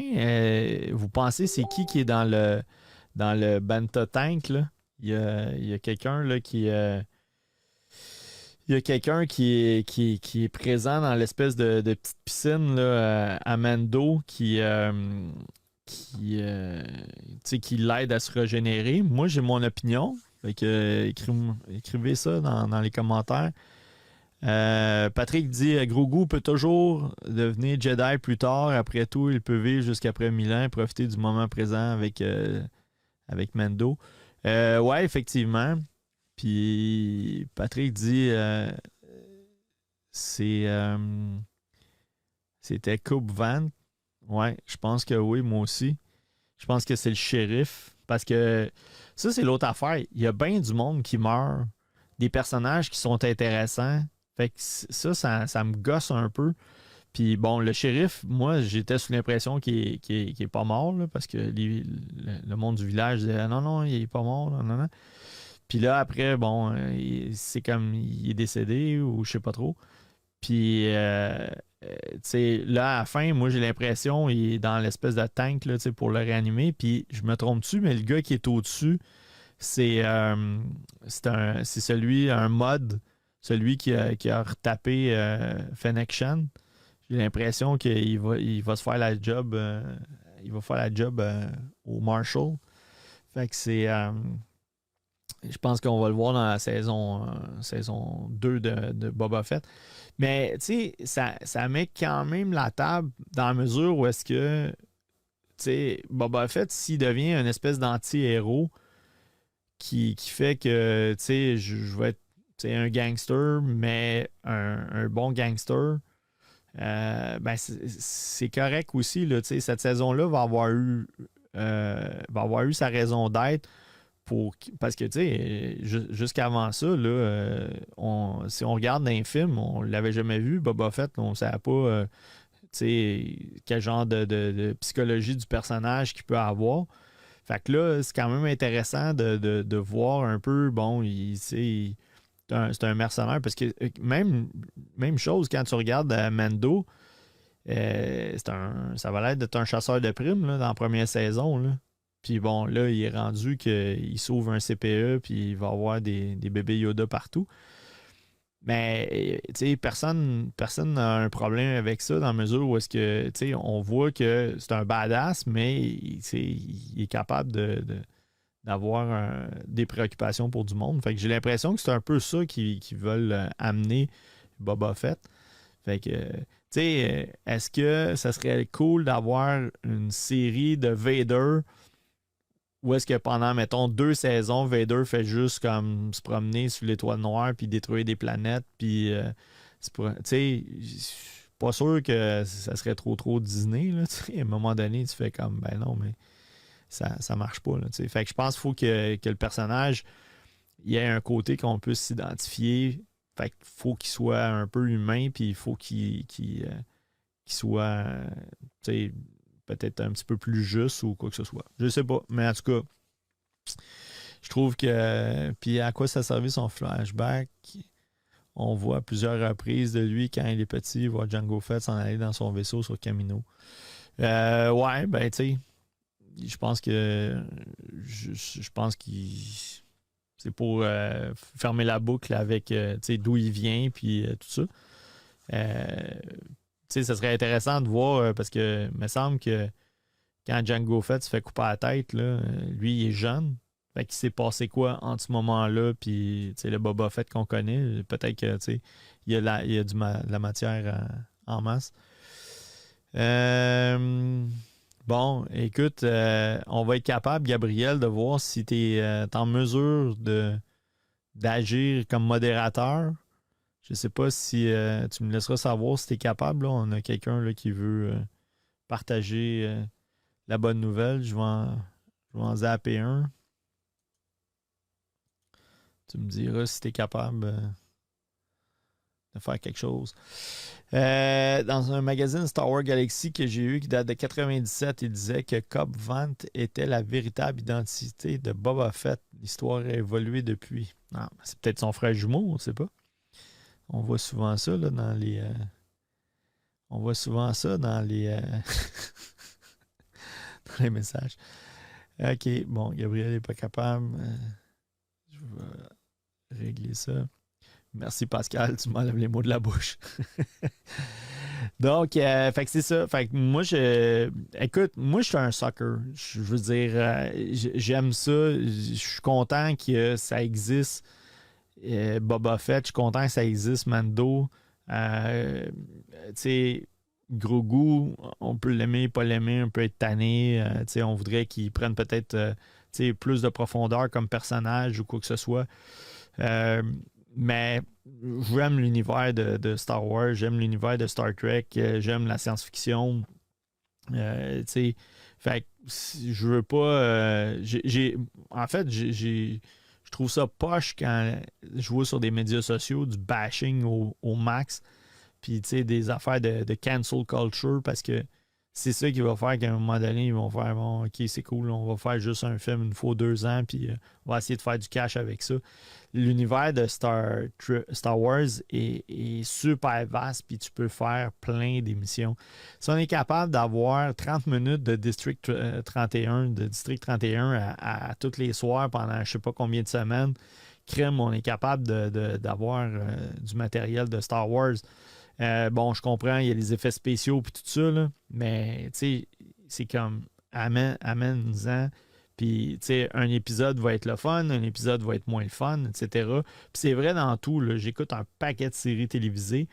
Vous pensez c'est qui est dans le Banta Tank, là? Il y a quelqu'un là qui. Il y a quelqu'un qui est présent dans l'espèce de petite piscine là, à Mando qui l'aide à se régénérer. Moi, j'ai mon opinion. Fait que, écrivez ça dans les commentaires. Patrick dit Grogu peut toujours devenir Jedi plus tard. Après tout, il peut vivre jusqu'après 1000 ans et profiter du moment présent avec Mando. Ouais, effectivement. Puis Patrick dit c'est c'était Coupe Van. Ouais, je pense que oui, moi aussi. Je pense que c'est le shérif. Parce que ça, c'est l'autre affaire. Il y a bien du monde qui meurt. Des personnages qui sont intéressants. Fait que ça me gosse un peu. Puis bon, le shérif, moi, j'étais sous l'impression qu'il est pas mort, là, parce que le monde du village disait ah, non, non, il est pas mort. Non, non, non. Puis là, après, bon, c'est comme il est décédé ou je sais pas trop. Puis, tu sais, là, à la fin, moi, j'ai l'impression il est dans l'espèce de tank là, tu sais, pour le réanimer. Puis, je me trompe-tu, mais le gars qui est au-dessus, c'est c'est celui, un mod, celui qui a retapé Fennec Shan. J'ai l'impression qu'il va se faire la job, il va faire la job au Marshall. Fait que je pense qu'on va le voir dans la saison 2 de Boba Fett. Mais, tu sais, ça met quand même la table dans la mesure où est-ce que, tu sais, Boba Fett, s'il devient une espèce d'anti-héros qui fait que, tu sais, je vais être un gangster, mais un bon gangster, ben c'est correct aussi, là, tu sais, cette saison-là va avoir eu sa raison d'être parce que, tu sais, jusqu'avant ça, là, si on regarde dans les films, on l'avait jamais vu, Boba Fett, on ne savait pas, tu sais, quel genre de psychologie du personnage qu'il peut avoir. Fait que là, c'est quand même intéressant de voir un peu, bon, c'est un mercenaire, parce que même chose quand tu regardes Mando, ça va l'air d'être un chasseur de primes là, dans la première saison, là. Puis bon, là, il est rendu qu'il sauve un CPE, puis il va avoir des bébés Yoda partout. Mais personne n'a un problème avec ça dans la mesure où est-ce que on voit que c'est un badass, mais il est capable d'avoir des préoccupations pour du monde. Fait que j'ai l'impression que c'est un peu ça qu'ils veulent amener Boba Fett. Fait que, est-ce que ça serait cool d'avoir une série de Vader où est-ce que pendant, mettons, 2 saisons, Vader fait juste comme se promener sur l'étoile noire puis détruire des planètes, puis, je suis pas sûr que ça serait trop Disney, là, à un moment donné, tu fais comme, ben non, mais ça marche pas, là, fait que je pense qu'il faut que le personnage, il y ait un côté qu'on puisse s'identifier, fait qu'il faut qu'il soit un peu humain, puis il faut qu'il soit, peut-être un petit peu plus juste ou quoi que ce soit. Je sais pas, mais en tout cas, je trouve que... Puis à quoi ça servait son flashback? On voit à plusieurs reprises de lui quand il est petit, voir Jango Fett s'en aller dans son vaisseau sur Camino. Ouais, ben tu sais, je pense que... Je pense qu'il... C'est pour fermer la boucle avec d'où il vient, puis tout ça. Ça serait intéressant de voir, parce que il me semble que quand Jango Fett se fait couper la tête, là, lui, il est jeune. Fait qu'il s'est passé quoi en ce moment-là, puis le Boba Fett qu'on connaît, peut-être que il y a de la matière en masse. Bon, écoute, on va être capable, Gabriel, de voir si tu es en mesure d'agir comme modérateur. Je sais pas si tu me laisseras savoir si tu es capable. Là. On a quelqu'un là, qui veut partager la bonne nouvelle. Je vais en zapper un. Tu me diras si tu es capable de faire quelque chose. Dans un magazine Star Wars Galaxy que j'ai eu qui date de 97, il disait que Cobb Vanth était la véritable identité de Boba Fett. L'histoire a évolué depuis. Non, c'est peut-être son frère jumeau, on ne sait pas. On voit souvent ça là, dans les. On voit souvent ça dans les, dans les messages. OK, bon, Gabriel n'est pas capable. Je vais régler ça. Merci Pascal, tu m'enlèves les mots de la bouche. Donc, fait que c'est ça. Fait que moi, écoute, moi, je suis un sucker. Je veux dire, j'aime ça. Je suis content que ça existe. Boba Fett, je suis content que ça existe. Mando. Tu sais, Grogu, on peut l'aimer, pas l'aimer, on peut être tanné. On voudrait qu'il prenne peut-être plus de profondeur comme personnage ou quoi que ce soit. Mais j'aime l'univers de Star Wars, j'aime l'univers de Star Trek, j'aime la science-fiction. Fait que je veux pas. En fait, je trouve ça poche quand je vois sur des médias sociaux du bashing au max. Puis, des affaires de cancel culture parce que c'est ça qui va faire qu'à un moment donné, ils vont faire bon, OK, c'est cool, on va faire juste un film une fois 2 ans, puis on va essayer de faire du cash avec ça. L'univers de Star Wars est super vaste, puis tu peux faire plein d'émissions. Si on est capable d'avoir 30 minutes de District 31, à tous les soirs pendant je ne sais pas combien de semaines, crème, on est capable d'avoir du matériel de Star Wars. Bon, je comprends, il y a les effets spéciaux et tout ça, là, mais c'est comme amène-en. Puis, un épisode va être le fun, un épisode va être moins le fun, etc. Puis c'est vrai dans tout, là, j'écoute un paquet de séries télévisées.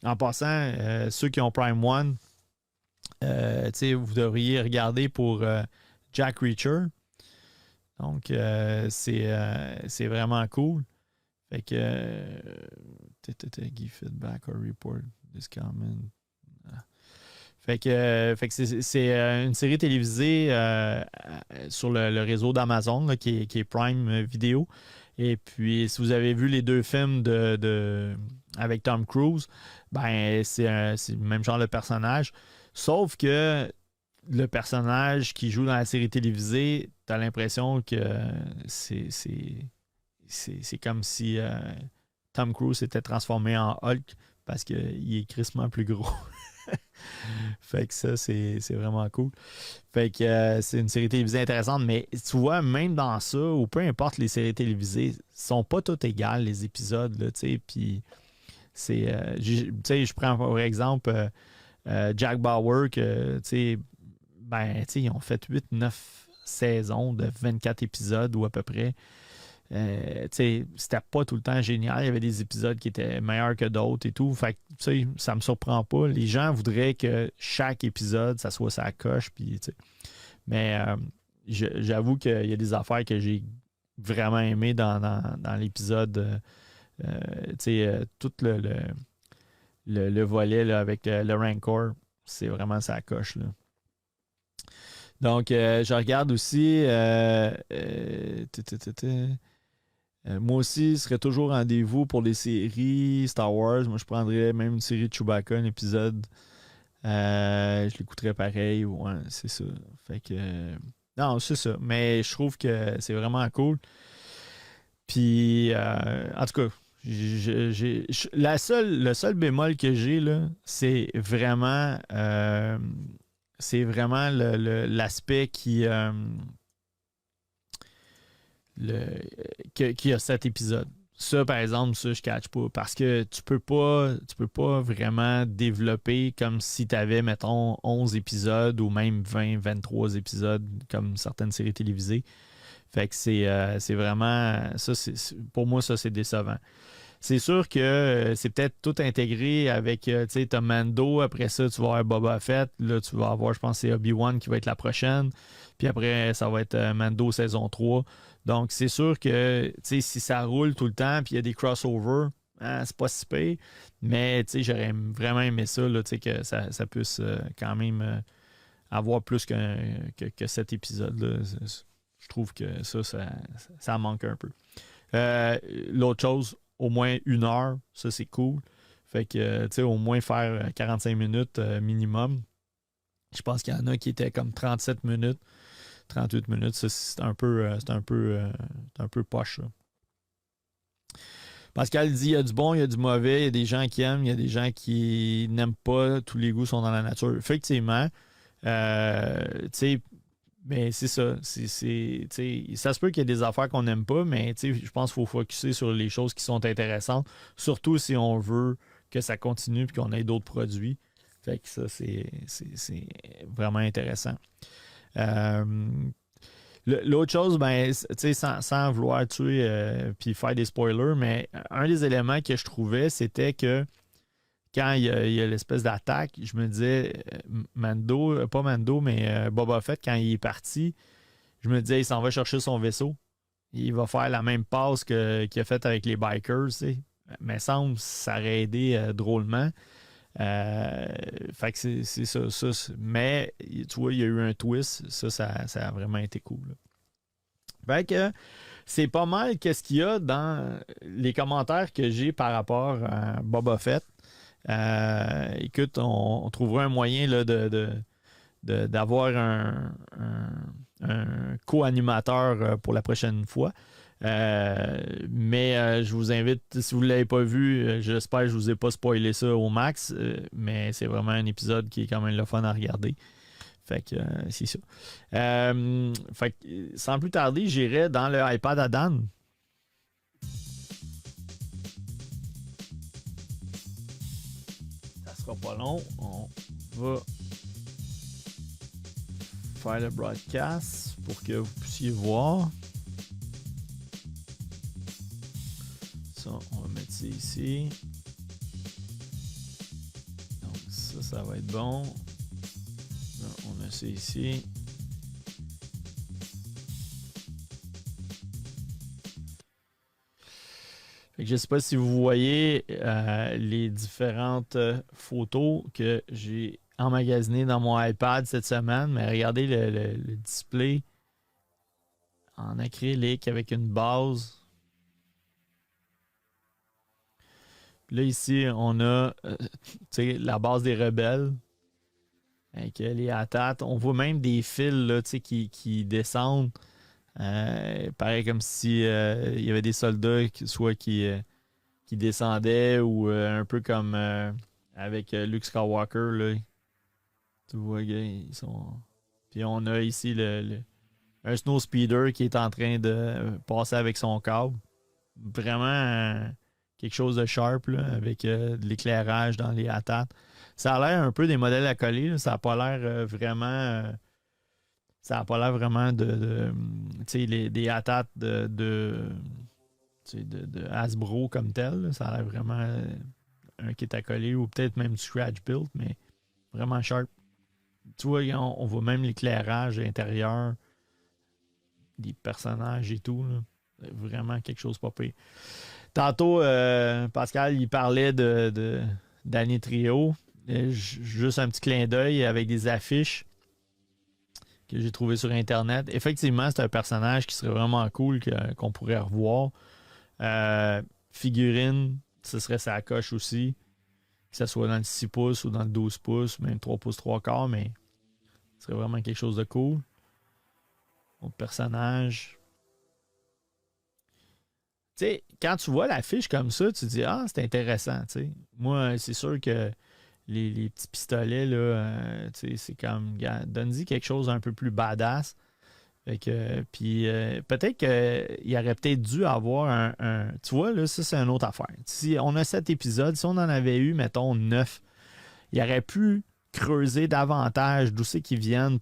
En passant, ceux qui ont Prime One, vous devriez regarder pour Jack Reacher. Donc, c'est vraiment cool. Fait que give feedback or report this comment. Fait que c'est une série télévisée sur le réseau d'Amazon là, qui est Prime Video. Et puis, si vous avez vu les 2 films avec Tom Cruise, ben c'est le même genre de personnage. Sauf que le personnage qui joue dans la série télévisée, t'as l'impression que c'est comme si Tom Cruise s'était transformé en Hulk parce qu'il est crissement plus gros. Fait que ça, c'est vraiment cool. Fait que c'est une série télévisée intéressante, mais tu vois, même dans ça, ou peu importe les séries télévisées, sont pas toutes égales, les épisodes, là, tu sais, puis Tu sais, je prends par exemple Jack Bauer, que, tu sais, ils ont fait 8-9 saisons de 24 épisodes ou à peu près. C'était pas tout le temps génial. Il y avait des épisodes qui étaient meilleurs que d'autres et tout. Fait que, ça me surprend pas. Les gens voudraient que chaque épisode, ça soit sa coche. Puis, mais j'avoue qu'il y a des affaires que j'ai vraiment aimées dans l'épisode. Tout le volet là, avec le Rancor, c'est vraiment sa coche. Là. Donc, je regarde aussi. Moi aussi, je serais toujours rendez-vous pour les séries Star Wars. Moi, je prendrais même une série de Chewbacca, un épisode. Je l'écouterais pareil. Ouais, c'est ça. Fait que. Non, c'est ça. Mais je trouve que c'est vraiment cool. Puis, en tout cas, le seul bémol que j'ai, là, c'est vraiment l'aspect qui a cet épisode. Ça, par exemple, ça, je catch pas. Parce que tu peux pas vraiment développer comme si tu avais, mettons, 11 épisodes ou même 20-23 épisodes comme certaines séries télévisées. Fait que c'est vraiment. Ça, pour moi, ça, c'est décevant. C'est sûr que c'est peut-être tout intégré avec, tu sais, t'as Mando, après ça, tu vas avoir Boba Fett, là, tu vas avoir, je pense, c'est Obi-Wan qui va être la prochaine, puis après, ça va être Mando saison 3. Donc, c'est sûr que, tu sais, si ça roule tout le temps, puis il y a des crossovers, hein, c'est pas si pire, mais, tu sais, j'aurais vraiment aimé ça, là, tu sais, que ça puisse quand même avoir plus que cet épisode-là. Je trouve que ça manque un peu. L'autre chose, au moins 1 heure, ça c'est cool. Fait que, tu sais, au moins faire 45 minutes minimum. Je pense qu'il y en a qui étaient comme 37 minutes, 38 minutes. Ça, c'est un peu poche, ça. Pascal dit il y a du bon, il y a du mauvais, il y a des gens qui aiment, il y a des gens qui n'aiment pas, tous les goûts sont dans la nature. Effectivement, tu sais, mais c'est ça. Ça se peut qu'il y ait des affaires qu'on n'aime pas, mais je pense qu'il faut focusser sur les choses qui sont intéressantes, surtout si on veut que ça continue et qu'on ait d'autres produits. Fait que ça, c'est vraiment intéressant. Euh, L'autre chose, sans vouloir tuer puis faire des spoilers, mais un des éléments que je trouvais, c'était que quand il y a l'espèce d'attaque, je me disais, Mando, pas Mando, mais Boba Fett, quand il est parti, je me disais, il s'en va chercher son vaisseau. Il va faire la même passe qu'il a faite avec les bikers, tu sais. Mais semble ça aurait aidé drôlement. Fait que c'est ça. Mais, tu vois, il y a eu un twist. Ça a vraiment été cool. Là. Fait que c'est pas mal qu'est-ce qu'il y a dans les commentaires que j'ai par rapport à Boba Fett. Écoute, on trouvera un moyen là, d'avoir un co-animateur pour la prochaine fois. Mais je vous invite, si vous ne l'avez pas vu, j'espère que je ne vous ai pas spoilé ça au max, mais c'est vraiment un épisode qui est quand même le fun à regarder. Fait que c'est ça. Fait que, sans plus tarder, j'irai dans le iPad à Dan. Ça sera pas long. On va faire le broadcast pour que vous puissiez voir. Ça, on va mettre ça ici. Donc ça va être bon. Là, on a ça ici. Fait que je ne sais pas si vous voyez les différentes photos que j'ai emmagasinées dans mon iPad cette semaine, mais regardez le display en acrylique avec une base. Puis là, ici, on a la base des rebelles avec les attaques. On voit même des fils là, qui descendent. Pareil comme si il y avait des soldats qui descendaient ou un peu comme avec Luke Skywalker. Là. Tu vois, gars, ils sont. Puis on a ici un snow speeder qui est en train de passer avec son câble. Vraiment quelque chose de sharp là, avec de l'éclairage dans les ATAT. Ça a l'air un peu des modèles à coller. Là. Ça n'a pas l'air vraiment... ça n'a pas l'air vraiment tu sais, des ATAT de Hasbro comme tel. Là. Ça a l'air vraiment un kit à coller ou peut-être même du scratch build, mais vraiment sharp. Tu vois, on voit même l'éclairage intérieur des personnages et tout. Là. Vraiment quelque chose pas pire. Tantôt, Pascal, il parlait d'Annie Trio. Juste un petit clin d'œil avec des affiches que j'ai trouvées sur Internet. Effectivement, c'est un personnage qui serait vraiment cool qu'on pourrait revoir. Figurine, ce serait sa coche aussi. Que ce soit dans le 6 pouces ou dans le 12 pouces, même 3 pouces 3 quarts, mais ce serait vraiment quelque chose de cool. Autre personnage. Tu sais, quand tu vois l'affiche comme ça, tu te dis, ah, c'est intéressant. T'sais. Moi, c'est sûr que les petits pistolets, là, c'est comme, donne-y quelque chose d'un peu plus badass. Puis peut-être qu'il aurait peut-être dû avoir tu vois, là, ça, c'est une autre affaire. Si on a 7 épisodes, si on en avait eu, mettons, 9, il aurait pu creuser davantage d'où c'est qu'ils viennent.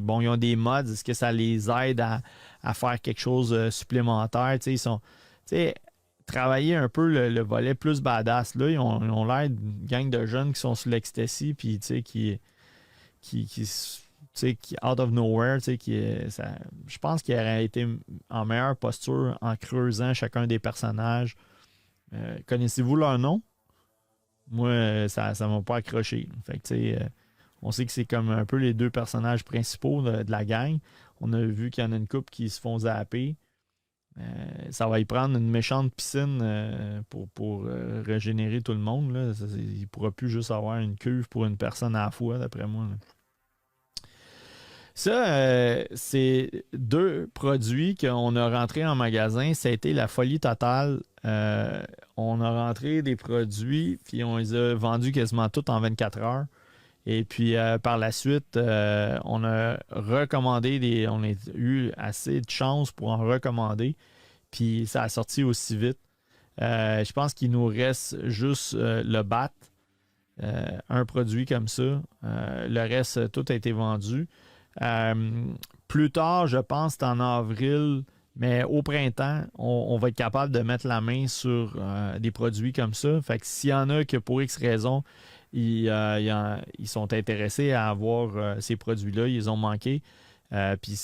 Bon, ils ont des mods, est-ce que ça les aide à faire quelque chose supplémentaire? Ils sont... travailler un peu le volet plus badass. Là, ils ont l'air d'une gang de jeunes qui sont sur l'ecstasy, puis qui out of nowhere, je pense qu'il aurait été en meilleure posture en creusant chacun des personnages. Connaissez-vous leur nom? Moi, ça ne m'a pas accroché. Fait que, on sait que c'est comme un peu les deux personnages principaux de la gang. On a vu qu'il y en a une couple qui se font zapper. Ça va y prendre une méchante piscine pour régénérer tout le monde. Là. Il ne pourra plus juste avoir une cuve pour une personne à la fois, d'après moi. Là. Ça, c'est 2 produits qu'on a rentrés en magasin. Ça a été la folie totale. On a rentré des produits, puis on les a vendus quasiment tous en 24 heures. Et puis, par la suite, on a recommandé on a eu assez de chance pour en recommander. Puis, ça a sorti aussi vite. Je pense qu'il nous reste juste le BAT. Un produit comme ça. Le reste, tout a été vendu. Plus tard, je pense, c'est en avril, mais au printemps, on va être capable de mettre la main sur des produits comme ça. Fait que s'il y en a que pour X raison, ils sont intéressés à avoir ces produits-là, ils ont manqué, puis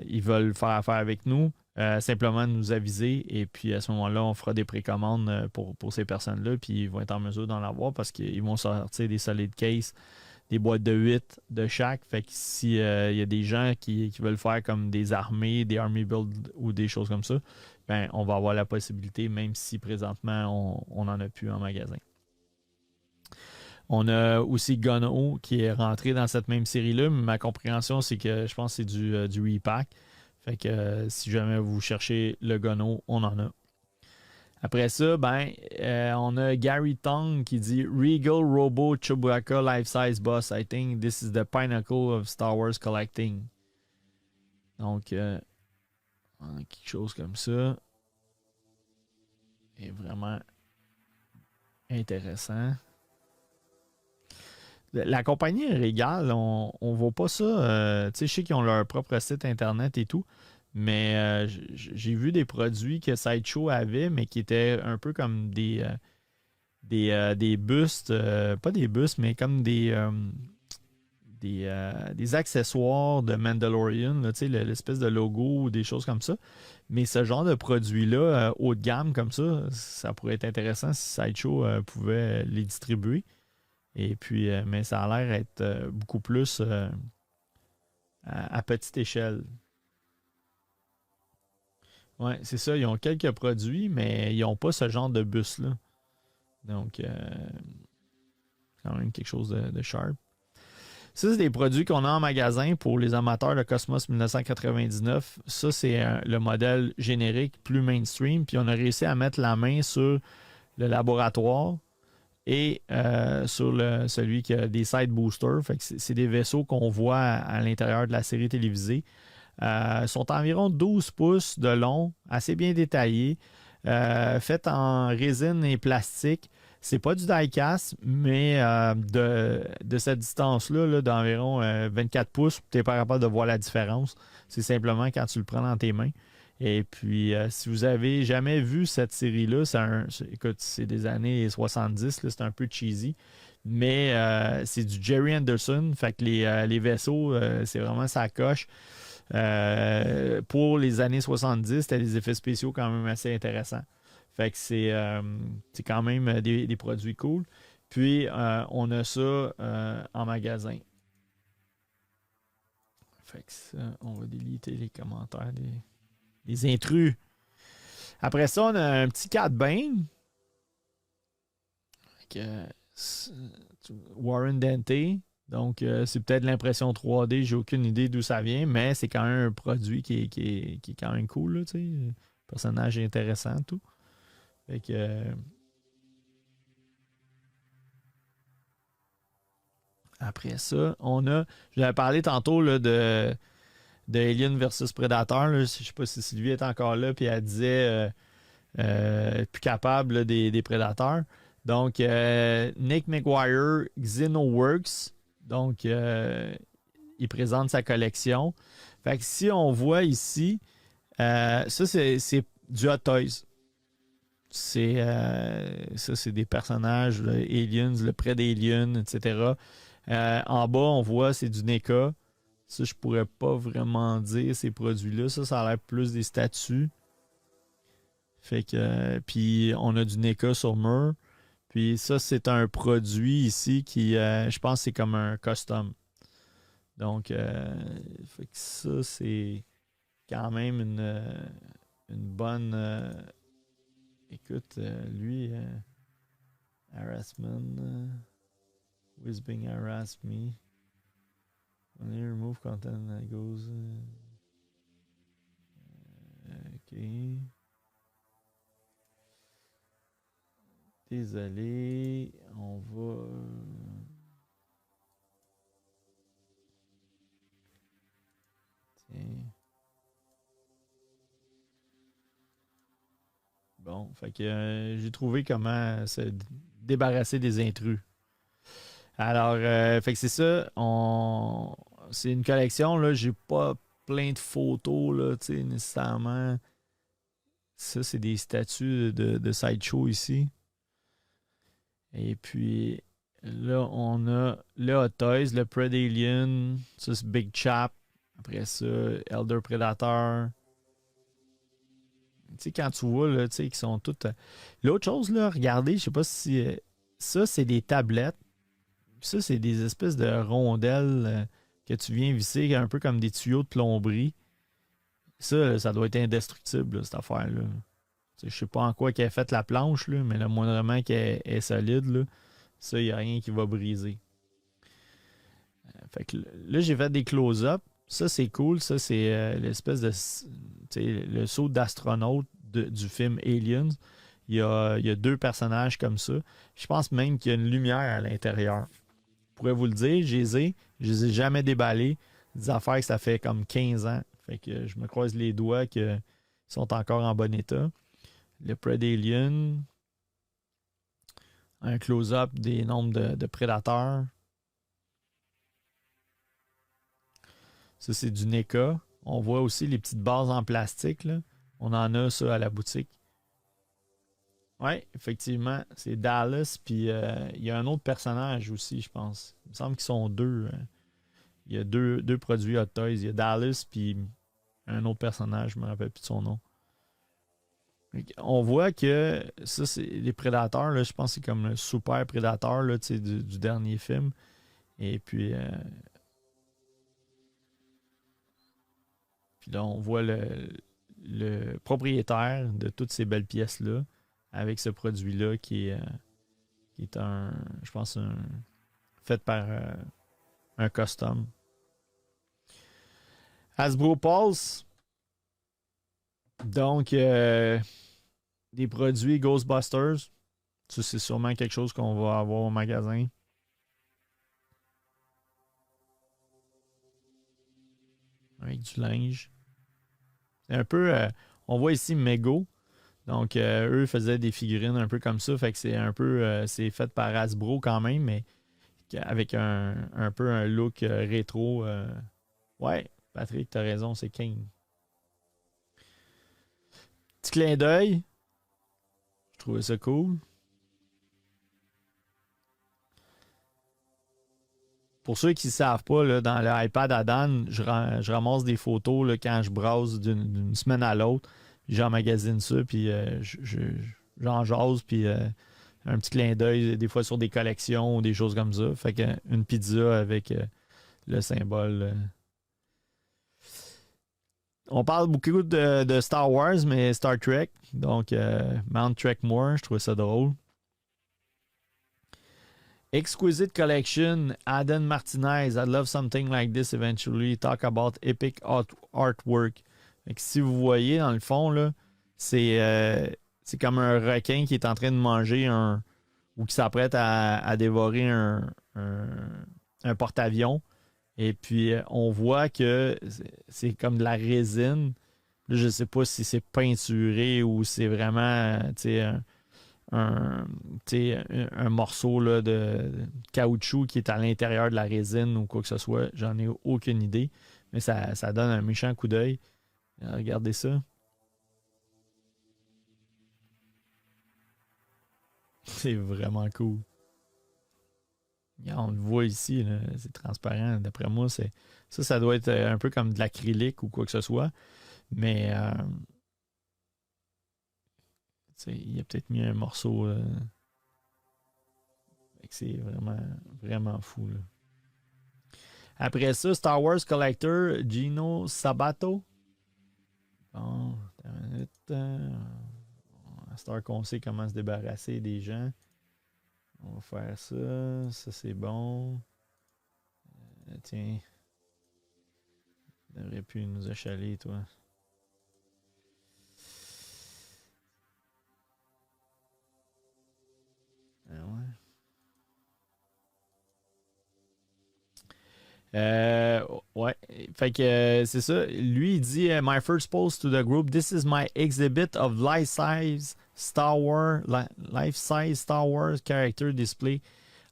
ils veulent faire affaire avec nous, simplement nous aviser, et puis à ce moment-là, on fera des précommandes pour ces personnes-là, puis ils vont être en mesure d'en avoir parce qu'ils vont sortir des solid case, des boîtes de 8 de chaque. Fait que s'il y a des gens qui veulent faire comme des armées, des army build ou des choses comme ça, ben, on va avoir la possibilité, même si présentement on n'en a plus en magasin. On a aussi Gun-O qui est rentré dans cette même série-là, mais ma compréhension, c'est que je pense que c'est du repack. Fait que si jamais vous cherchez le Gun-O, on en a. Après ça, on a Gary Tong qui dit Regal Robo Chewbacca Life-Size Boss. I think this is the pinnacle of Star Wars collecting. Donc, quelque chose comme ça. est vraiment intéressant. La compagnie Regal, on ne voit pas ça. Tu sais, je sais qu'ils ont leur propre site internet et tout. Mais j'ai vu des produits que Sideshow avait, mais qui étaient un peu comme des bustes, pas des bustes, mais comme des accessoires de Mandalorian, là, l'espèce de logo ou des choses comme ça. Mais ce genre de produits-là, haut de gamme comme ça pourrait être intéressant si Sideshow pouvait les distribuer. Et puis, mais ça a l'air d'être beaucoup plus à petite échelle. Oui, c'est ça. Ils ont quelques produits, mais ils n'ont pas ce genre de bus-là. Donc, quand même quelque chose de sharp. Ça, c'est des produits qu'on a en magasin pour les amateurs de Cosmos 1999. Ça, c'est le modèle générique plus mainstream. Puis, on a réussi à mettre la main sur le laboratoire et sur celui qui a des side boosters. Fait que c'est des vaisseaux qu'on voit à l'intérieur de la série télévisée. Sont environ 12 pouces de long, assez bien détaillés. fait en résine et plastique. C'est pas du die-cast, mais de cette distance-là, là, d'environ 24 pouces, tu n'es pas capable de voir la différence. C'est simplement quand tu le prends dans tes mains. Et puis, si vous avez jamais vu cette série-là, écoute, c'est des années 70, là, c'est un peu cheesy, mais c'est du Jerry Anderson. Fait que les vaisseaux, c'est vraiment sa coche. Pour les années 70, c'était des effets spéciaux quand même assez intéressants. Fait que c'est quand même des produits cool. Puis, on a ça en magasin. Fait que ça, on va déliter les commentaires des intrus. Après ça, on a un petit Cat Bane. Warren Dente. Donc, c'est peut-être l'impression 3D. J'ai aucune idée d'où ça vient, mais c'est quand même un produit qui est quand même cool. Là, le personnage est intéressant, tout. Fait que, après ça, on a. Je vous avais parlé tantôt là, de Alien versus Predator. Là. Je ne sais pas si Sylvie est encore là, puis elle disait plus capable là, des prédateurs. Donc, Nick McGuire, Xenoworks. Donc, il présente sa collection. Fait que si on voit ici, ça, c'est du Hot Toys. Ça, c'est des personnages, là, Aliens, le près d'Aliens, etc. En bas, on voit, c'est du NECA. Ça, je pourrais pas vraiment dire ces produits-là. Ça a l'air plus des statues. Fait que, puis on a du NECA sur mur. Puis ça, c'est un produit ici qui, je pense, c'est comme un custom. Donc, fait que ça, c'est quand même une bonne. Écoute, lui, harassment, who is being harassed me. When you remove content that goes. OK. Désolé, on va. Tiens. Bon, fait que j'ai trouvé comment se débarrasser des intrus. Alors, fait que c'est ça. C'est une collection, là. J'ai pas plein de photos, là, tu sais, nécessairement. Ça, c'est des statues de sideshow ici. Et puis, là, on a le Hot Toys, le Predalien, ça, c'est Big Chap. Après ça, Elder Predator. Tu sais, quand tu vois, là, tu sais, qu'ils sont toutes. L'autre chose, là, regardez, je sais pas si. Ça, c'est des tablettes. Ça, c'est des espèces de rondelles que tu viens visser, un peu comme des tuyaux de plomberie. Ça doit être indestructible, là, cette affaire-là. Tu sais, je sais pas en quoi qu'elle a fait la planche, là, mais le moindrement qu'elle est solide, là, ça, il n'y a rien qui va briser. Fait que là, j'ai fait des close-up. Ça, c'est cool. Ça, c'est l'espèce de. Le saut d'astronaute du film Aliens. Il y a deux personnages comme ça. Je pense même qu'il y a une lumière à l'intérieur. Je pourrais vous le dire, je les ai jamais déballés. Des affaires que ça fait comme 15 ans. Fait que je me croise les doigts qu'ils sont encore en bon état. Le Predalien. Un close-up des nombres de prédateurs. Ça, c'est du NECA. On voit aussi les petites bases en plastique, là. On en a ça à la boutique. Oui, effectivement, c'est Dallas. Puis il y a un autre personnage aussi, je pense. Il me semble qu'ils sont deux. Il y a deux produits Hot Toys. Il y a Dallas, puis un autre personnage, je ne me rappelle plus de son nom. On voit que ça, c'est les prédateurs. Là, je pense que c'est comme le super prédateur là, du dernier film. Et puis là, on voit le propriétaire de toutes ces belles pièces-là avec ce produit-là qui est je pense, fait par un custom. Hasbro Pulse, donc des produits Ghostbusters. Ça, c'est sûrement quelque chose qu'on va avoir au magasin. Avec du linge. C'est un peu. On voit ici Mego. Donc, eux faisaient des figurines un peu comme ça. Fait que c'est un peu... c'est fait par Hasbro quand même, mais avec un peu un look rétro. Ouais, Patrick, t'as raison, c'est King. Petit clin d'œil. Je trouvais ça cool. Pour ceux qui ne savent pas, là, dans l'iPad à Dan, je ramasse des photos là, quand je browse d'une semaine à l'autre. J'emmagasine ça, puis j'en jase, puis un petit clin d'œil, des fois sur des collections ou des choses comme ça. Fait que une pizza avec le symbole. On parle beaucoup de Star Wars, mais Star Trek. Donc, Mount Trekmore, je trouvais ça drôle. Exquisite Collection, Aden Martinez. I'd love something like this eventually. Talk about epic artwork. Fait que si vous voyez, dans le fond, là, c'est comme un requin qui est en train de manger ou qui s'apprête à dévorer un porte-avions. Et puis, on voit que c'est comme de la résine. Là, je ne sais pas si c'est peinturé ou c'est vraiment un morceau là, de caoutchouc qui est à l'intérieur de la résine ou quoi que ce soit. J'en ai aucune idée. Mais ça donne un méchant coup d'œil. Regardez ça. C'est vraiment cool. Regarde, on le voit ici, là, c'est transparent. D'après moi, ça doit être un peu comme de l'acrylique ou quoi que ce soit. Mais il y a peut-être mis un morceau. C'est vraiment, vraiment fou. Là. Après ça, Star Wars Collector, Gino Sabato. Bon, à Star qu'on sait comment se débarrasser des gens. On va faire ça. Ça, c'est bon. Tiens. Tu devrais plus nous achaler, toi. Ah ouais. Ouais. Fait que c'est ça. Lui, il dit My first post to the group. This is my exhibit of life-size Star Wars character display.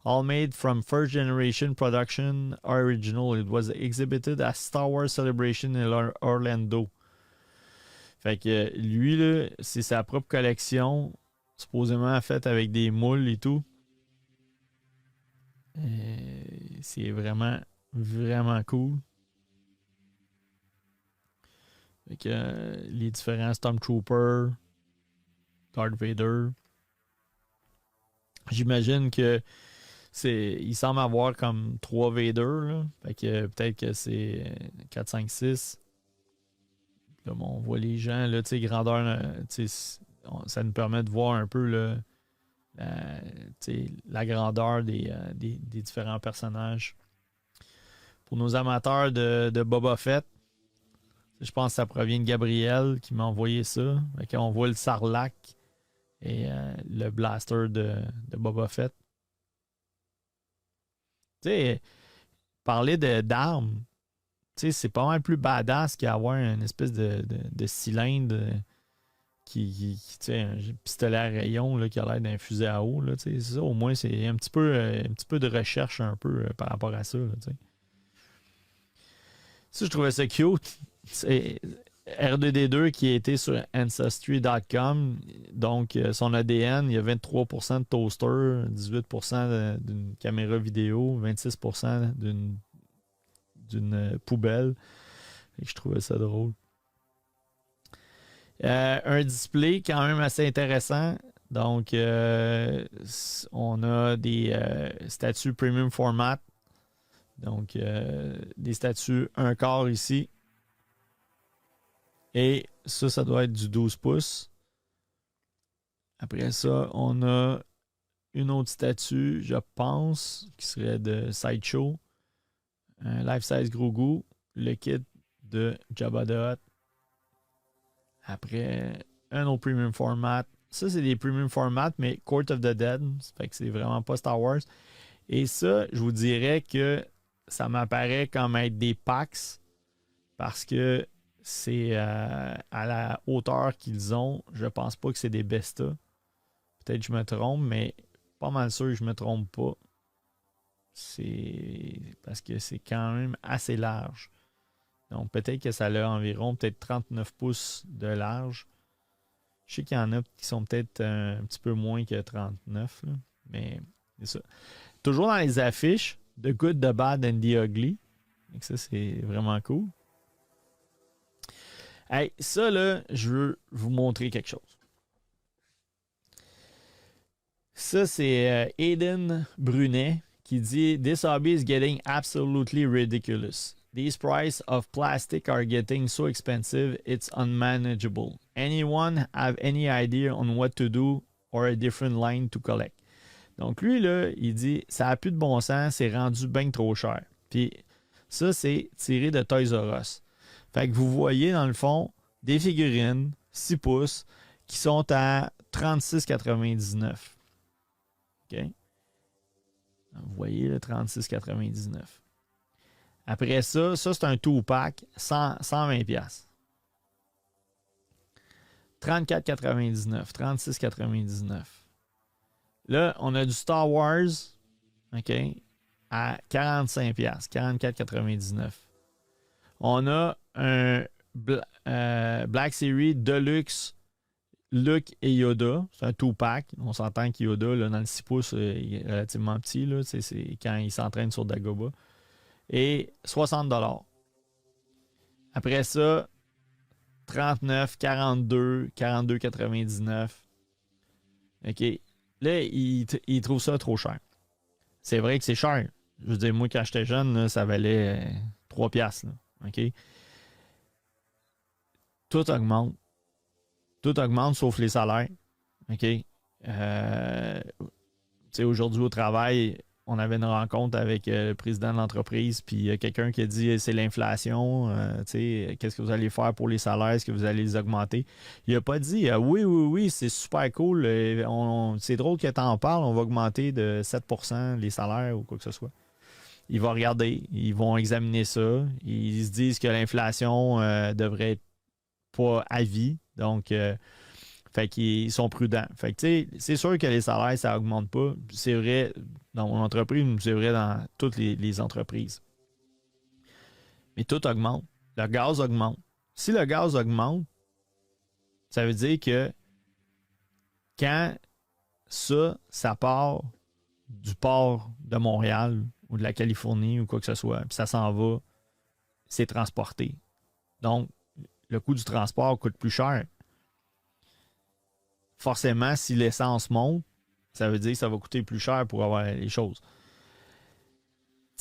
All made from first generation production original. It was exhibited at Star Wars Celebration in Orlando. Fait que lui, là, c'est sa propre collection, supposément faite avec des moules et tout. C'est vraiment, vraiment cool. Fait que les différents Stormtroopers, Darth Vader. J'imagine que il semble avoir comme 3 Vader, là. Fait que peut-être que c'est 4, 5, 6. Là, bon, on voit les gens, là, tu sais, grandeur, ça nous permet de voir un peu là, la grandeur des différents personnages. Pour nos amateurs de Boba Fett, je pense que ça provient de Gabriel qui m'a envoyé ça. Fait on voit le Sarlacc et le blaster de Boba Fett. Tu sais, parler d'armes, c'est pas mal plus badass qu'avoir une espèce de cylindre qui un pistolet à rayon là, qui a l'air d'un fusil à eau. Là, ça, au moins, c'est un petit peu de recherche un peu par rapport à ça. Là, ça, je trouvais ça cute. C'est R2D2 qui a été sur Ancestry.com. Donc, son ADN, il y a 23% de toaster, 18% d'une caméra vidéo, 26% d'une poubelle. Et je trouvais ça drôle. Un display quand même assez intéressant. Donc, on a des statuts premium format. Donc, des statuts 1 quart ici. Et ça doit être du 12 pouces. Après ça, on a une autre statue, je pense, qui serait de Sideshow. Un life-size Grogu. Le kit de Jabba the Hutt. Après, un autre premium format. Ça, c'est des premium formats, mais Court of the Dead. Ça fait que c'est vraiment pas Star Wars. Et ça, je vous dirais que ça m'apparaît comme être des packs parce que c'est à la hauteur qu'ils ont. Je pense pas que c'est des Besta. Peut-être que je me trompe, mais pas mal sûr que je me trompe pas. C'est parce que c'est quand même assez large. Donc peut-être que ça a environ peut-être 39 pouces de large. Je sais qu'il y en a qui sont peut-être un petit peu moins que 39, là, mais c'est ça. Toujours dans les affiches, The Good, The Bad and The Ugly. Donc ça, c'est vraiment cool. Hey, ça, là, je veux vous montrer quelque chose. Ça, c'est Aiden Brunet qui dit This hobby is getting absolutely ridiculous. These prices of plastic are getting so expensive, it's unmanageable. Anyone have any idea on what to do or a different line to collect? Donc, lui, là, il dit ça n'a plus de bon sens, c'est rendu bien trop cher. Puis, ça, c'est tiré de Toys R Us. Fait que vous voyez, dans le fond, des figurines 6 pouces qui sont à 36,99. OK? Vous voyez, le 36,99. Après ça, c'est un two-pack, 120$. 34,99$, 36,99$. Là, on a du Star Wars, OK, à 45$, 44,99$. On a un Black Series Deluxe Luke et Yoda. C'est un two-pack. On s'entend que Yoda, là, dans le 6 pouces, il est relativement petit. Là, c'est quand il s'entraîne sur Dagobah. Et 60$. Après ça, 39, 42, 42,99$. OK. Là, il trouve ça trop cher. C'est vrai que c'est cher. Je veux dire, moi, quand j'étais jeune, là, ça valait 3$. Là. OK? Tout augmente. Tout augmente sauf les salaires. OK? Aujourd'hui au travail, on avait une rencontre avec le président de l'entreprise, puis il y a quelqu'un qui a dit c'est l'inflation, qu'est-ce que vous allez faire pour les salaires, est-ce que vous allez les augmenter? Il n'a pas dit oui, c'est super cool, c'est drôle que tu en parles, on va augmenter de 7% les salaires ou quoi que ce soit. Il va regarder, ils vont examiner ça, ils se disent que l'inflation devrait être pas à vie, donc fait qu'ils sont prudents. Fait que, c'est sûr que les salaires, ça augmente pas. C'est vrai dans mon entreprise, c'est vrai dans toutes les entreprises. Mais tout augmente. Le gaz augmente. Si le gaz augmente, ça veut dire que quand ça part du port de Montréal ou de la Californie ou quoi que ce soit, puis ça s'en va, c'est transporté. Donc, le coût du transport coûte plus cher. Forcément, si l'essence monte, ça veut dire que ça va coûter plus cher pour avoir les choses.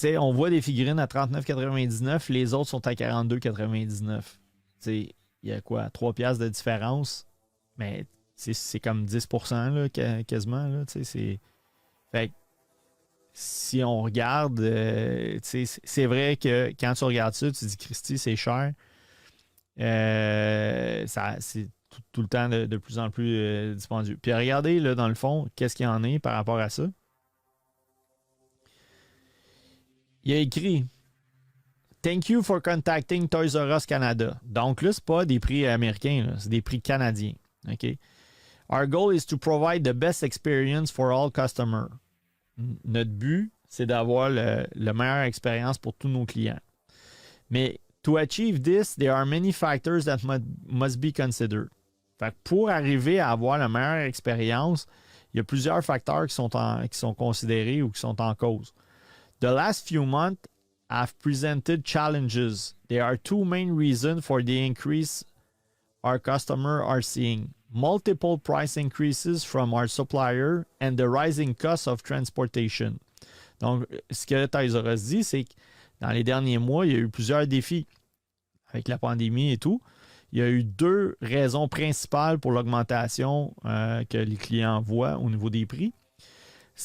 On voit des figurines à 39,99$, les autres sont à 42,99$. Il y a quoi, 3$ de différence, mais c'est comme 10% là, quasiment. Là, fait que, si on regarde, c'est vrai que quand tu regardes ça, tu dis Christy, c'est cher. C'est tout le temps de plus en plus dispendieux. Puis regardez, là, dans le fond, qu'est-ce qu'il y en a par rapport à ça. Il a écrit Thank you for contacting Toys R Us Canada. Donc là, c'est pas des prix américains, là, c'est des prix canadiens. OK? Our goal is to provide the best experience for all customers. Notre but, c'est d'avoir la meilleure expérience pour tous nos clients. Mais to achieve this, there are many factors that must be considered. Fait que pour arriver à avoir la meilleure expérience, il y a plusieurs facteurs qui sont considérés ou qui sont en cause. The last few months have presented challenges. There are two main reasons for the increase our customers are seeing. Multiple price increases from our supplier and the rising cost of transportation. Donc, ce que Toys R Us dit, c'est que dans les derniers mois, il y a eu plusieurs défis avec la pandémie et tout. Il y a eu 2 raisons principales pour l'augmentation que les clients voient au niveau des prix.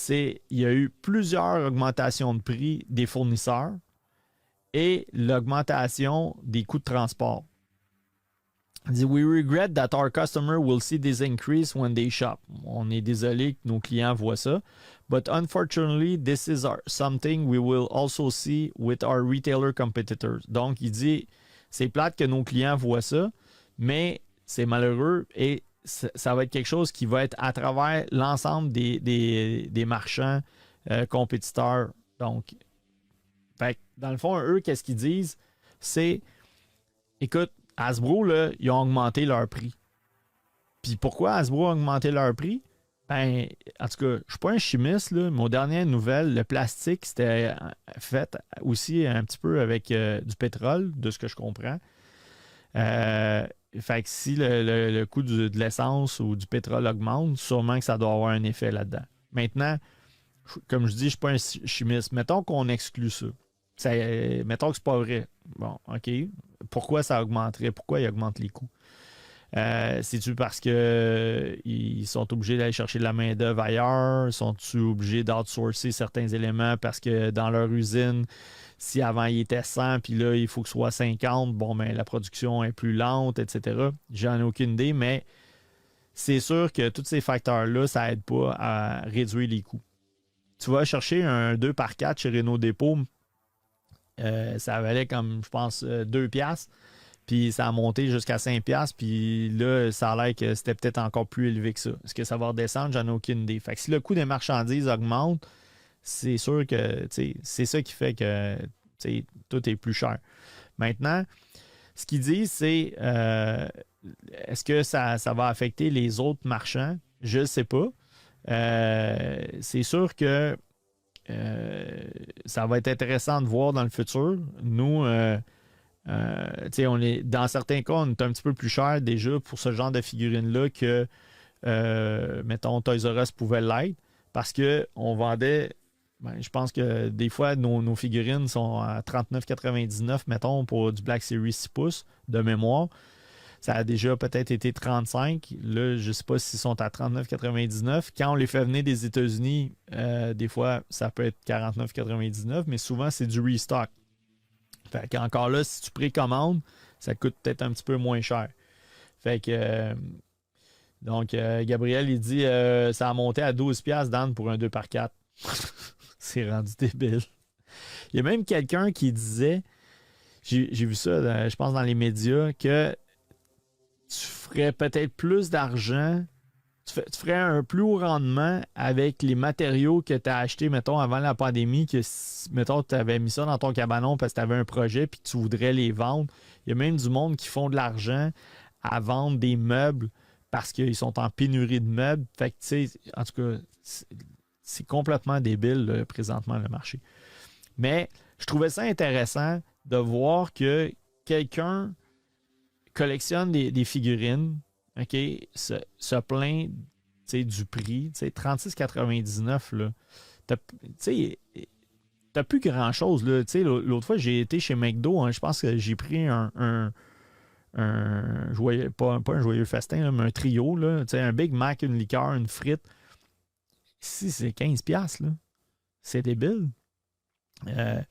Il y a eu plusieurs augmentations de prix des fournisseurs et l'augmentation des coûts de transport. Il dit, We regret that our customer will see this increase when they shop. On est désolé que nos clients voient ça. But unfortunately, this is something we will also see with our retailer competitors. Donc, il dit, C'est plate que nos clients voient ça, mais c'est malheureux et ça va être quelque chose qui va être à travers l'ensemble des marchands compétiteurs. Donc, fait, dans le fond, eux, qu'est-ce qu'ils disent? C'est, écoute, Hasbro, là, ils ont augmenté leur prix. Puis pourquoi Hasbro a augmenté leur prix? Ben, en tout cas, je ne suis pas un chimiste, là, mais aux dernières nouvelles, le plastique, c'était fait aussi un petit peu avec du pétrole, de ce que je comprends. Fait que si le coût de l'essence ou du pétrole augmente, sûrement que ça doit avoir un effet là-dedans. Maintenant, comme je dis, je ne suis pas un chimiste. Mettons qu'on exclut ça. Mettons que c'est pas vrai. Bon, OK. Pourquoi ça augmenterait? Pourquoi il augmente les coûts? C'est-tu parce qu'ils sont obligés d'aller chercher de la main-d'œuvre ailleurs? Sont-ils obligés d'outsourcer certains éléments parce que dans leur usine, si avant il était 100 puis là il faut que ce soit 50, bon, ben la production est plus lente, etc. J'en ai aucune idée, mais c'est sûr que tous ces facteurs-là, ça n'aide pas à réduire les coûts. Tu vas chercher un 2x4 chez Renault Dépôt, ça valait comme, je pense, 2 piastres. Puis ça a monté jusqu'à 5 piastres. Puis là, ça a l'air que c'était peut-être encore plus élevé que ça. Est-ce que ça va redescendre? J'en ai aucune idée. Fait que si le coût des marchandises augmente, c'est sûr que c'est ça qui fait que tout est plus cher. Maintenant, ce qu'ils disent, c'est est-ce que ça va affecter les autres marchands? Je ne sais pas. C'est sûr que ça va être intéressant de voir dans le futur. Nous, dans certains cas, on est un petit peu plus cher déjà pour ce genre de figurines-là que, mettons, Toys R Us pouvait l'être parce qu'on vendait, je pense que des fois, nos figurines sont à 39,99, mettons, pour du Black Series 6 pouces de mémoire. Ça a déjà peut-être été 35. Là, je ne sais pas s'ils sont à 39,99. Quand on les fait venir des États-Unis, des fois, ça peut être 49,99, mais souvent, c'est du restock. Fait qu'encore là, si tu précommandes, ça coûte peut-être un petit peu moins cher. Fait que, donc, Gabriel, il dit, ça a monté à 12 piastres, Dan, pour un 2x4. C'est rendu débile. Il y a même quelqu'un qui disait, j'ai vu ça, je pense, dans les médias, que tu ferais peut-être plus d'argent, tu ferais un plus haut rendement avec les matériaux que tu as achetés, mettons, avant la pandémie, que si, mettons, tu avais mis ça dans ton cabanon parce que tu avais un projet puis que tu voudrais les vendre. Il y a même du monde qui font de l'argent à vendre des meubles parce qu'ils sont en pénurie de meubles. Fait que, tu sais, en tout cas, c'est complètement débile, là, présentement, le marché. Mais je trouvais ça intéressant de voir que quelqu'un collectionne des figurines, OK, se plaint du prix, 36,99 là. T'as plus grand-chose, là. L'autre fois, j'ai été chez McDo, hein, je pense que j'ai pris un joyeux, pas un joyeux festin, là, mais un trio, là, un Big Mac, une liqueur, une frite. Ici, c'est 15 piastres, là. C'est débile. Je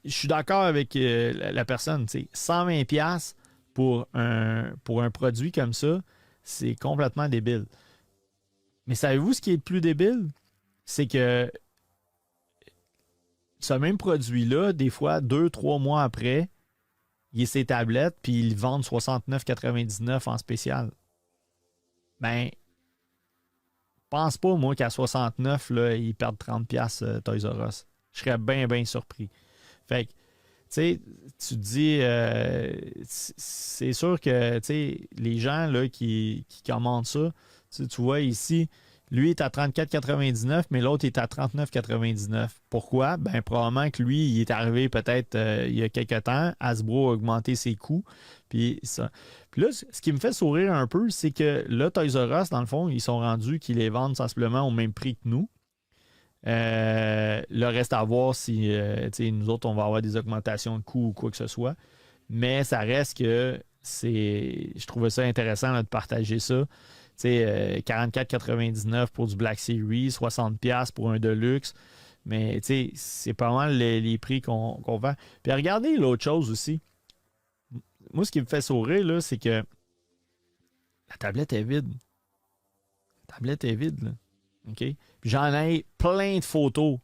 suis d'accord avec la personne, 120 piastres pour un produit comme ça, c'est complètement débile. Mais savez-vous ce qui est le plus débile? C'est que ce même produit-là, des fois, 2-3 mois après, il est ses tablettes, puis ils vendent 69,99 en spécial. Ben, pense pas, moi, qu'à 69, là, ils perdent 30$ Toys R Us. Je serais bien, bien surpris. Fait que, tu sais, tu te dis, c'est sûr que, les gens là, qui commandent ça, tu vois ici, lui est à 34,99, mais l'autre est à 39,99. Pourquoi? Ben, probablement que lui, il est arrivé peut-être il y a quelques temps. Hasbro a augmenté ses coûts. Puis là, ce qui me fait sourire un peu, c'est que là, Toys R Us, dans le fond, ils sont rendus qu'ils les vendent sensiblement au même prix que nous. Le reste à voir si nous autres, on va avoir des augmentations de coûts ou quoi que ce soit. Mais ça reste que je trouvais ça intéressant là, de partager ça. 44,99 pour du Black Series, 60$ pour un Deluxe. Mais c'est pas mal les prix qu'on vend. Puis regardez l'autre chose aussi. Moi, ce qui me fait sourire, là, c'est que la tablette est vide. La tablette est vide, là. OK? Puis j'en ai plein de photos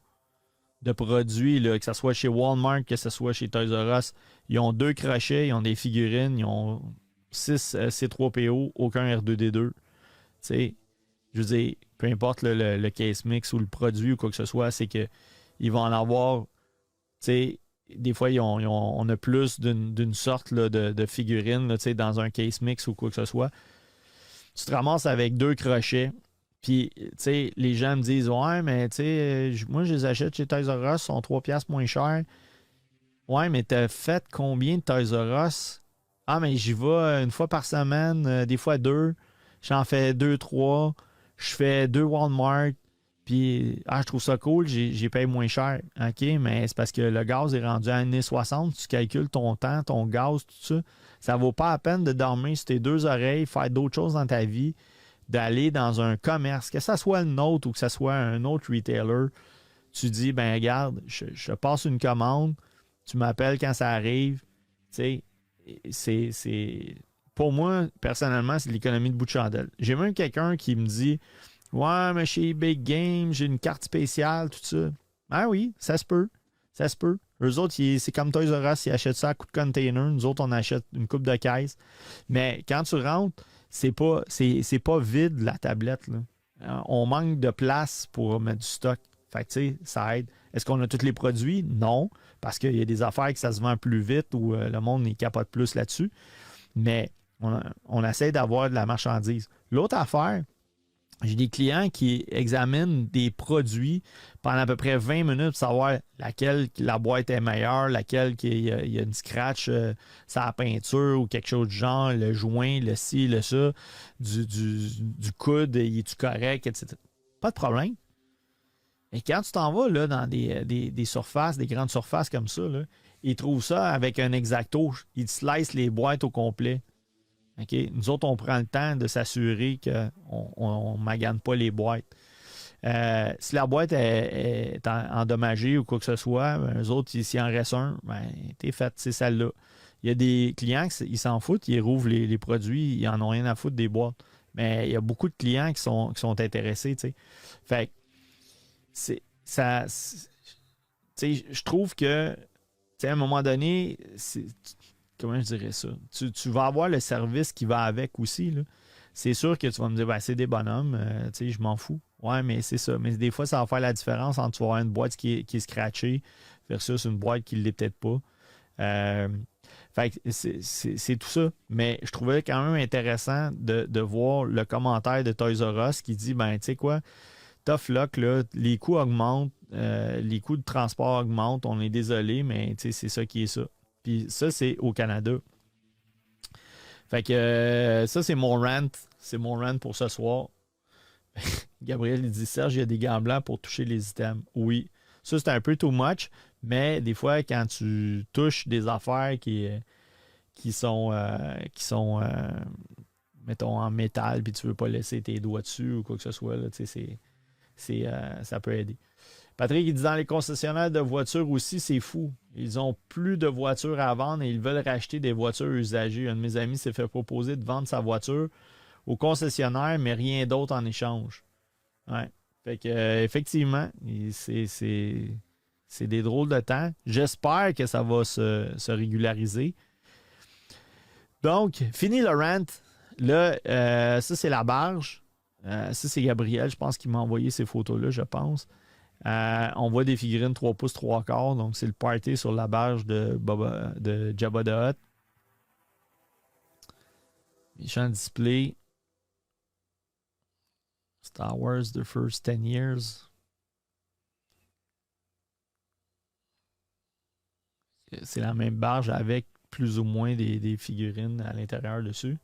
de produits, là, que ce soit chez Walmart, que ce soit chez Toys R Us. Ils ont 2 crochets, ils ont des figurines, ils ont 6 C3PO, aucun R2D2. Tu sais, je veux dire, peu importe le case mix ou le produit ou quoi que ce soit, c'est que ils vont en avoir, tu sais, des fois, on a plus d'une sorte là, de figurines là, dans un case mix ou quoi que ce soit. Tu te ramasses avec 2 crochets. Puis, tu sais, les gens me disent, ouais, mais tu sais, moi, je les achète chez Toys R Us, ils sont 3 piastres moins chers. Ouais, mais t'as fait combien de Toys R Us? Ah, mais j'y vais une fois par semaine, des fois 2. J'en fais 2, 3. Je fais 2 Walmart. Puis, je trouve ça cool, j'ai payé moins cher. OK, mais c'est parce que le gaz est rendu à 1,60. Tu calcules ton temps, ton gaz, tout ça. Ça vaut pas la peine de dormir sur tes 2 oreilles, faire d'autres choses dans ta vie, d'aller dans un commerce, que ce soit le nôtre ou que ce soit un autre retailer. Tu dis, ben regarde, je passe une commande, tu m'appelles quand ça arrive. Tu sais, pour moi, personnellement, c'est l'économie de bout de chandelle. J'ai même quelqu'un qui me dit, ouais, mais chez Big Game, j'ai une carte spéciale, tout ça. Ah oui, ça se peut. Ça se peut. Eux autres, c'est comme Toys R Us, ils achètent ça à coup de container. Nous autres, on achète une coupe de caisse. Mais quand tu rentres, c'est pas vide la tablette, là. On manque de place pour mettre du stock. Fait que, tu sais, ça aide. Est-ce qu'on a tous les produits? Non, parce qu'il y a des affaires que ça se vend plus vite ou le monde y capote plus là-dessus. Mais on essaie d'avoir de la marchandise. L'autre affaire, j'ai des clients qui examinent des produits pendant à peu près 20 minutes pour savoir laquelle la boîte est meilleure, laquelle il y a une scratch sur la peinture ou quelque chose du genre, le joint, le ci, le ça, du coude, il est-tu correct, etc. Pas de problème. Et quand tu t'en vas là, dans des surfaces, des grandes surfaces comme ça, là, ils trouvent ça avec un exacto. Ils te slicent les boîtes au complet. Okay? Nous autres, on prend le temps de s'assurer qu'on ne magane pas les boîtes. Si la boîte est endommagée ou quoi que ce soit, ben, eux autres, s'il en reste un, ben, t'es fait, c'est celle-là. Il y a des clients qui s'en foutent, ils rouvrent les produits, ils n'en ont rien à foutre des boîtes. Mais il y a beaucoup de clients qui sont intéressés. T'sais. Fait que c'est, ça, je trouve que à un moment donné, comment je dirais ça? Tu vas avoir le service qui va avec aussi. Là. C'est sûr que tu vas me dire, ben, c'est des bonhommes, je m'en fous. Ouais, mais c'est ça. Mais des fois, ça va faire la différence entre tu vas avoir une boîte qui est scratchée versus une boîte qui ne l'est peut-être pas. Fait que c'est tout ça. Mais je trouvais quand même intéressant de voir le commentaire de Toys R Us qui dit, ben, tu sais quoi, tough luck, là, les coûts augmentent, les coûts de transport augmentent, on est désolé, mais c'est ça qui est ça. Puis ça, c'est au Canada. Fait que ça, c'est mon rant. C'est mon rant pour ce soir. Gabriel, il dit, Serge, il y a des gants blancs pour toucher les items. Oui. Ça, c'est un peu too much, mais des fois, quand tu touches des affaires qui sont mettons, en métal, puis tu veux pas laisser tes doigts dessus ou quoi que ce soit, là, ça peut aider. Patrick, il dit dans les concessionnaires de voitures aussi, c'est fou. Ils ont plus de voitures à vendre et ils veulent racheter des voitures usagées. Un de mes amis s'est fait proposer de vendre sa voiture au concessionnaire, mais rien d'autre en échange. Ouais. Fait que, effectivement, c'est des drôles de temps. J'espère que ça va se régulariser. Donc, fini le rant. Là, ça, c'est la barge. Ça, c'est Gabriel, je pense qu'il m'a envoyé ces photos-là, je pense. On voit des figurines 3 pouces 3 quarts, donc c'est le party sur la barge de Jabba the Hutt. Méchant display. Star Wars, The First 10 Years. C'est la même barge avec plus ou moins des figurines à l'intérieur dessus.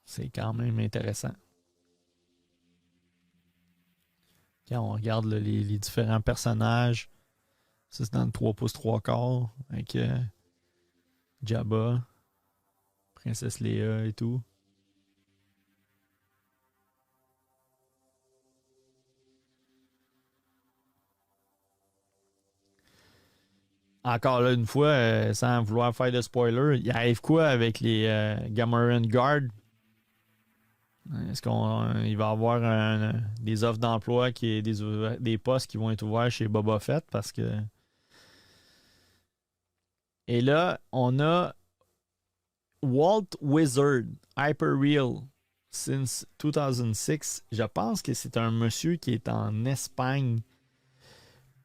C'est quand même intéressant. Quand on regarde là, les différents personnages, ça c'est dans le 3 pouces 3 quarts avec Jabba, Princesse Leia et tout. encore là, une fois, sans vouloir faire de spoiler, il arrive quoi avec les Gamorrean Guard? Est-ce qu'il va y avoir des offres d'emploi, des postes qui vont être ouverts chez Boba Fett? Parce que. Et là, on a Walt Wizard, Hyperreal, since 2006. Je pense que c'est un monsieur qui est en Espagne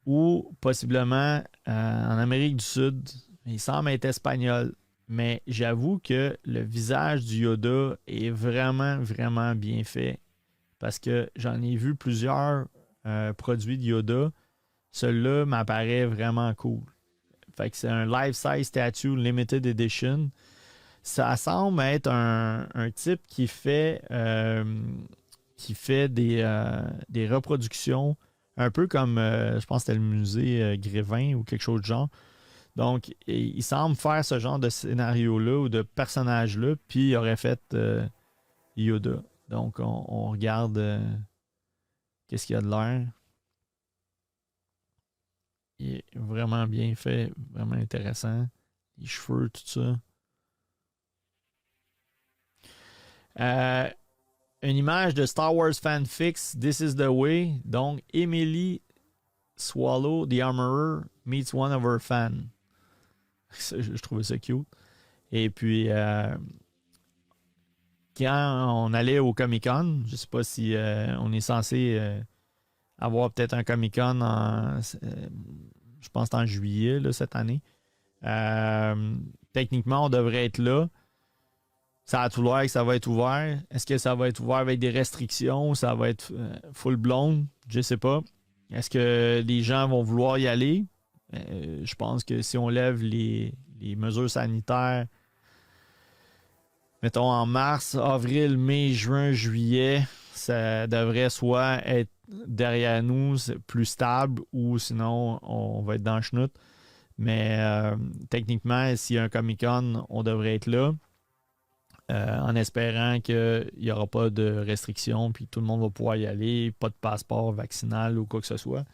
ou possiblement en Amérique du Sud. Il semble être espagnol. Mais j'avoue que le visage du Yoda est vraiment, vraiment bien fait. Parce que j'en ai vu plusieurs produits de Yoda. Celui-là m'apparaît vraiment cool. Fait que c'est un life-size statue limited edition. Ça semble être un type qui fait des reproductions un peu comme, je pense que c'était le musée Grévin ou quelque chose de genre. Donc, il semble faire ce genre de scénario-là ou de personnage-là, puis il aurait fait Yoda. Donc, on regarde qu'est-ce qu'il y a de l'air. Il est vraiment bien fait, vraiment intéressant. Les cheveux, tout ça. Une image de Star Wars fanfics, This is the Way. Donc, Emily Swallow, The Armorer, meets one of her fans. Je trouvais ça cute. Et puis, quand on allait au Comic-Con, je ne sais pas si on est censé avoir peut-être un Comic-Con je pense en juillet là, cette année. Techniquement, on devrait être là. Ça a tout l'air que ça va être ouvert. Est-ce que ça va être ouvert avec des restrictions? Ça va être full blown? Je ne sais pas. Est-ce que les gens vont vouloir y aller? Je pense que si on lève les mesures sanitaires, mettons en mars, avril, mai, juin, juillet, ça devrait soit être derrière nous, plus stable, ou sinon on va être dans le chenoute. Mais techniquement, s'il y a un Comic-Con, on devrait être là. En espérant qu'il n'y aura pas de restrictions, puis tout le monde va pouvoir y aller, pas de passeport vaccinal ou quoi que ce soit.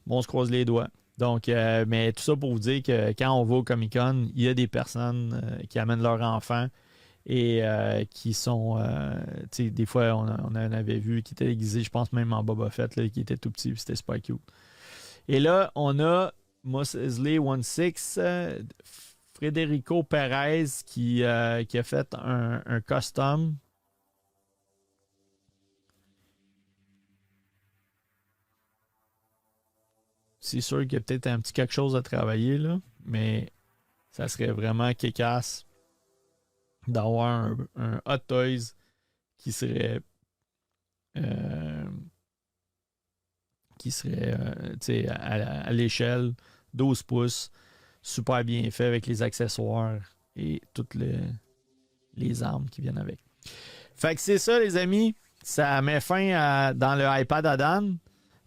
Bon, on se croise les doigts. Donc, mais tout ça pour vous dire que quand on va au Comic-Con, il y a des personnes qui amènent leurs enfants et qui sont, tu sais, des fois, on en avait vu qui étaient déguisés, je pense même en Boba Fett, là, qui était tout petit, puis c'était super cute. Et là, on a Mos Eisley 16, Federico Perez qui a fait un custom. C'est sûr qu'il y a peut-être un petit quelque chose à travailler, là, mais ça serait vraiment kick-ass d'avoir un Hot Toys qui serait à l'échelle 12 pouces, super bien fait avec les accessoires et toutes les armes qui viennent avec. Fait que c'est ça, les amis. Ça met fin dans le iPad à Dan.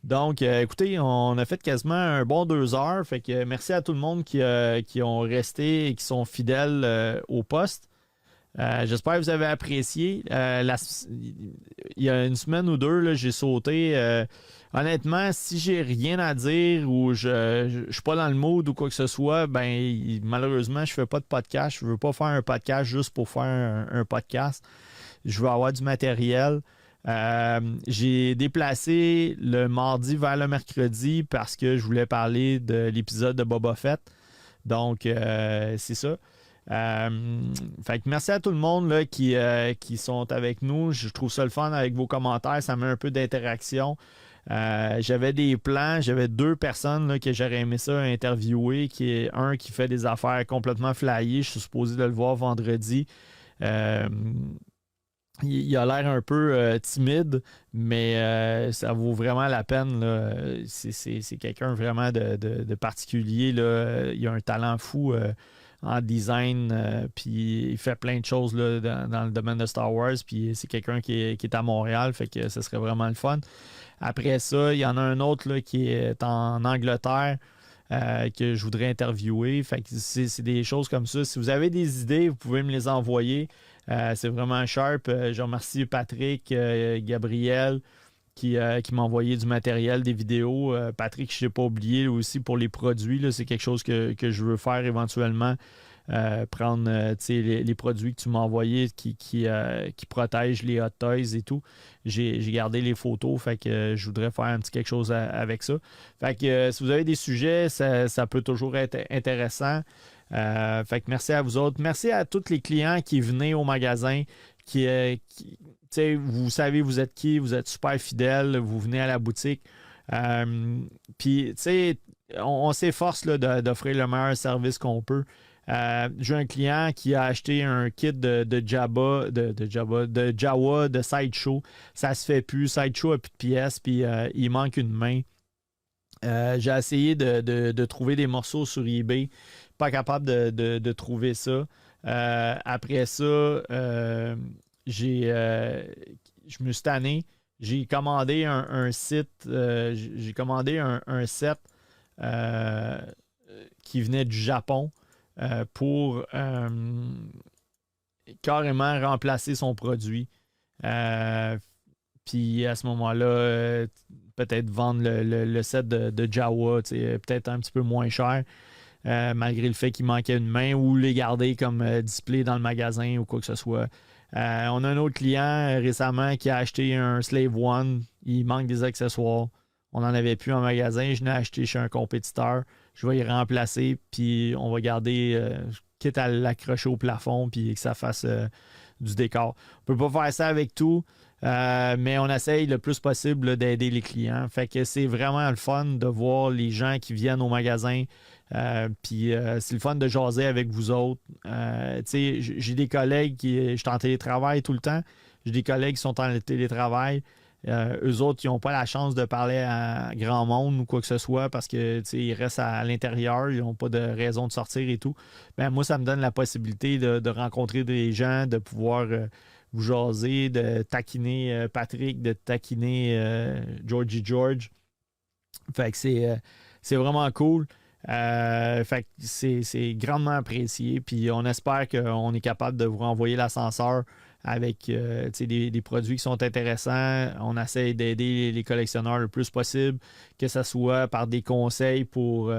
Donc, écoutez, on a fait quasiment un bon 2 heures. Fait que merci à tout le monde qui ont resté et qui sont fidèles au poste. J'espère que vous avez apprécié. Il y a une semaine ou deux, là, j'ai sauté. Honnêtement, si j'ai rien à dire ou je suis pas dans le mood ou quoi que ce soit, ben malheureusement, je fais pas de podcast. Je veux pas faire un podcast juste pour faire un podcast. Je veux avoir du matériel. J'ai déplacé le mardi vers le mercredi parce que je voulais parler de l'épisode de Boba Fett. Donc, c'est ça. Fait que merci à tout le monde là, qui sont avec nous. Je trouve ça le fun avec vos commentaires. Ça met un peu d'interaction. J'avais des plans. J'avais 2 personnes là, que j'aurais aimé ça interviewer. Un qui fait des affaires complètement flyées. Je suis supposé de le voir vendredi. Il a l'air un peu timide, mais ça vaut vraiment la peine. Là. C'est quelqu'un vraiment de particulier. Là. Il a un talent fou en design, puis il fait plein de choses là, dans le domaine de Star Wars. Puis c'est quelqu'un qui est à Montréal, fait que ce serait vraiment le fun. Après ça, il y en a un autre là, qui est en Angleterre. Que je voudrais interviewer. Fait que c'est des choses comme ça. Si vous avez des idées, vous pouvez me les envoyer. C'est vraiment sharp. Je remercie Patrick, Gabriel, qui m'a envoyé du matériel, des vidéos. Patrick, je ne t'ai pas oublié aussi pour les produits. Là, c'est quelque chose que je veux faire éventuellement. Prendre les produits que tu m'as envoyés qui protègent les Hot Toys et tout. J'ai gardé les photos, fait que je voudrais faire un petit quelque chose avec ça. Fait que si vous avez des sujets, ça peut toujours être intéressant. Fait que merci à vous autres. Merci à tous les clients qui venaient au magasin, vous savez, vous êtes qui, vous êtes super fidèles, vous venez à la boutique. Puis, tu sais, on s'efforce là, d'offrir le meilleur service qu'on peut. J'ai un client qui a acheté un kit de Jawa, de Sideshow. Ça se fait plus. Sideshow n'a plus de pièces, puis il manque une main. J'ai essayé de trouver des morceaux sur eBay. Pas capable de trouver ça. Après ça, je me suis tanné. J'ai commandé un site. J'ai commandé un set qui venait du Japon pour carrément remplacer son produit. Puis à ce moment-là, peut-être vendre le set de Jawa, peut-être un petit peu moins cher. Malgré le fait qu'il manquait une main ou les garder comme display dans le magasin ou quoi que ce soit. On a un autre client récemment qui a acheté un Slave One. Il manque des accessoires. On n'en avait plus en magasin. Je l'ai acheté chez un compétiteur. Je vais y remplacer, puis on va garder, quitte à l'accrocher au plafond, puis que ça fasse du décor. On ne peut pas faire ça avec tout, mais on essaye le plus possible là, d'aider les clients. Fait que c'est vraiment le fun de voir les gens qui viennent au magasin. Puis c'est le fun de jaser avec vous autres. J'ai des collègues je suis en télétravail tout le temps. J'ai des collègues qui sont en télétravail. Eux autres, ils n'ont pas la chance de parler à grand monde ou quoi que ce soit parce qu'ils restent à l'intérieur, ils n'ont pas de raison de sortir et tout. Ben, moi, ça me donne la possibilité de rencontrer des gens, de pouvoir vous jaser, de taquiner Patrick, de taquiner Georgie George. Fait que c'est vraiment cool. Fait que c'est grandement apprécié. Puis on espère qu'on est capable de vous renvoyer l'ascenseur avec des produits qui sont intéressants. On essaie d'aider les collectionneurs le plus possible, que ce soit par des conseils pour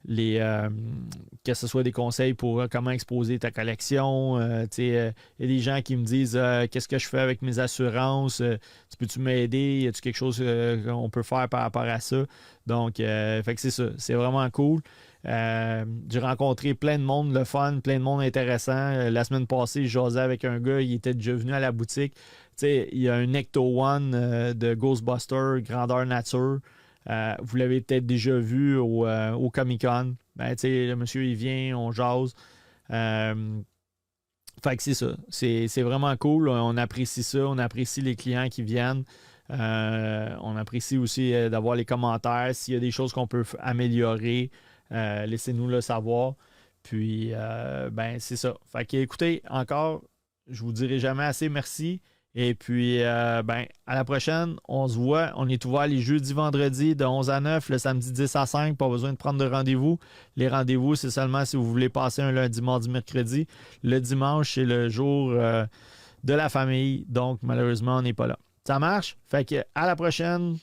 que ce soit des conseils pour comment exposer ta collection. Il y a des gens qui me disent qu'est-ce que je fais avec mes assurances? Tu peux-tu m'aider? Y a-t-il quelque chose qu'on peut faire par rapport à ça? Donc, fait que c'est ça. C'est vraiment cool. J'ai rencontré plein de monde, le fun, plein de monde intéressant. La semaine passée, je jasais avec un gars, il était déjà venu à la boutique. Il y a un Ecto One de Ghostbuster, grandeur nature. Vous l'avez peut-être déjà vu au Comic-Con. Ben, le monsieur, il vient, on jase. Fait que c'est ça. C'est vraiment cool. On apprécie ça. On apprécie les clients qui viennent. On apprécie aussi d'avoir les commentaires. S'il y a des choses qu'on peut améliorer, laissez-nous le savoir. Puis, ben, c'est ça. Fait que, écoutez, encore, je vous dirai jamais assez merci. Et puis, ben, à la prochaine, on se voit. On est ouvert les jeudis, vendredis de 11 à 9, le samedi 10 à 5. Pas besoin de prendre de rendez-vous. Les rendez-vous, c'est seulement si vous voulez passer un lundi, mardi, mercredi. Le dimanche, c'est le jour de la famille. Donc, malheureusement, on n'est pas là. Ça marche? Fait que à la prochaine.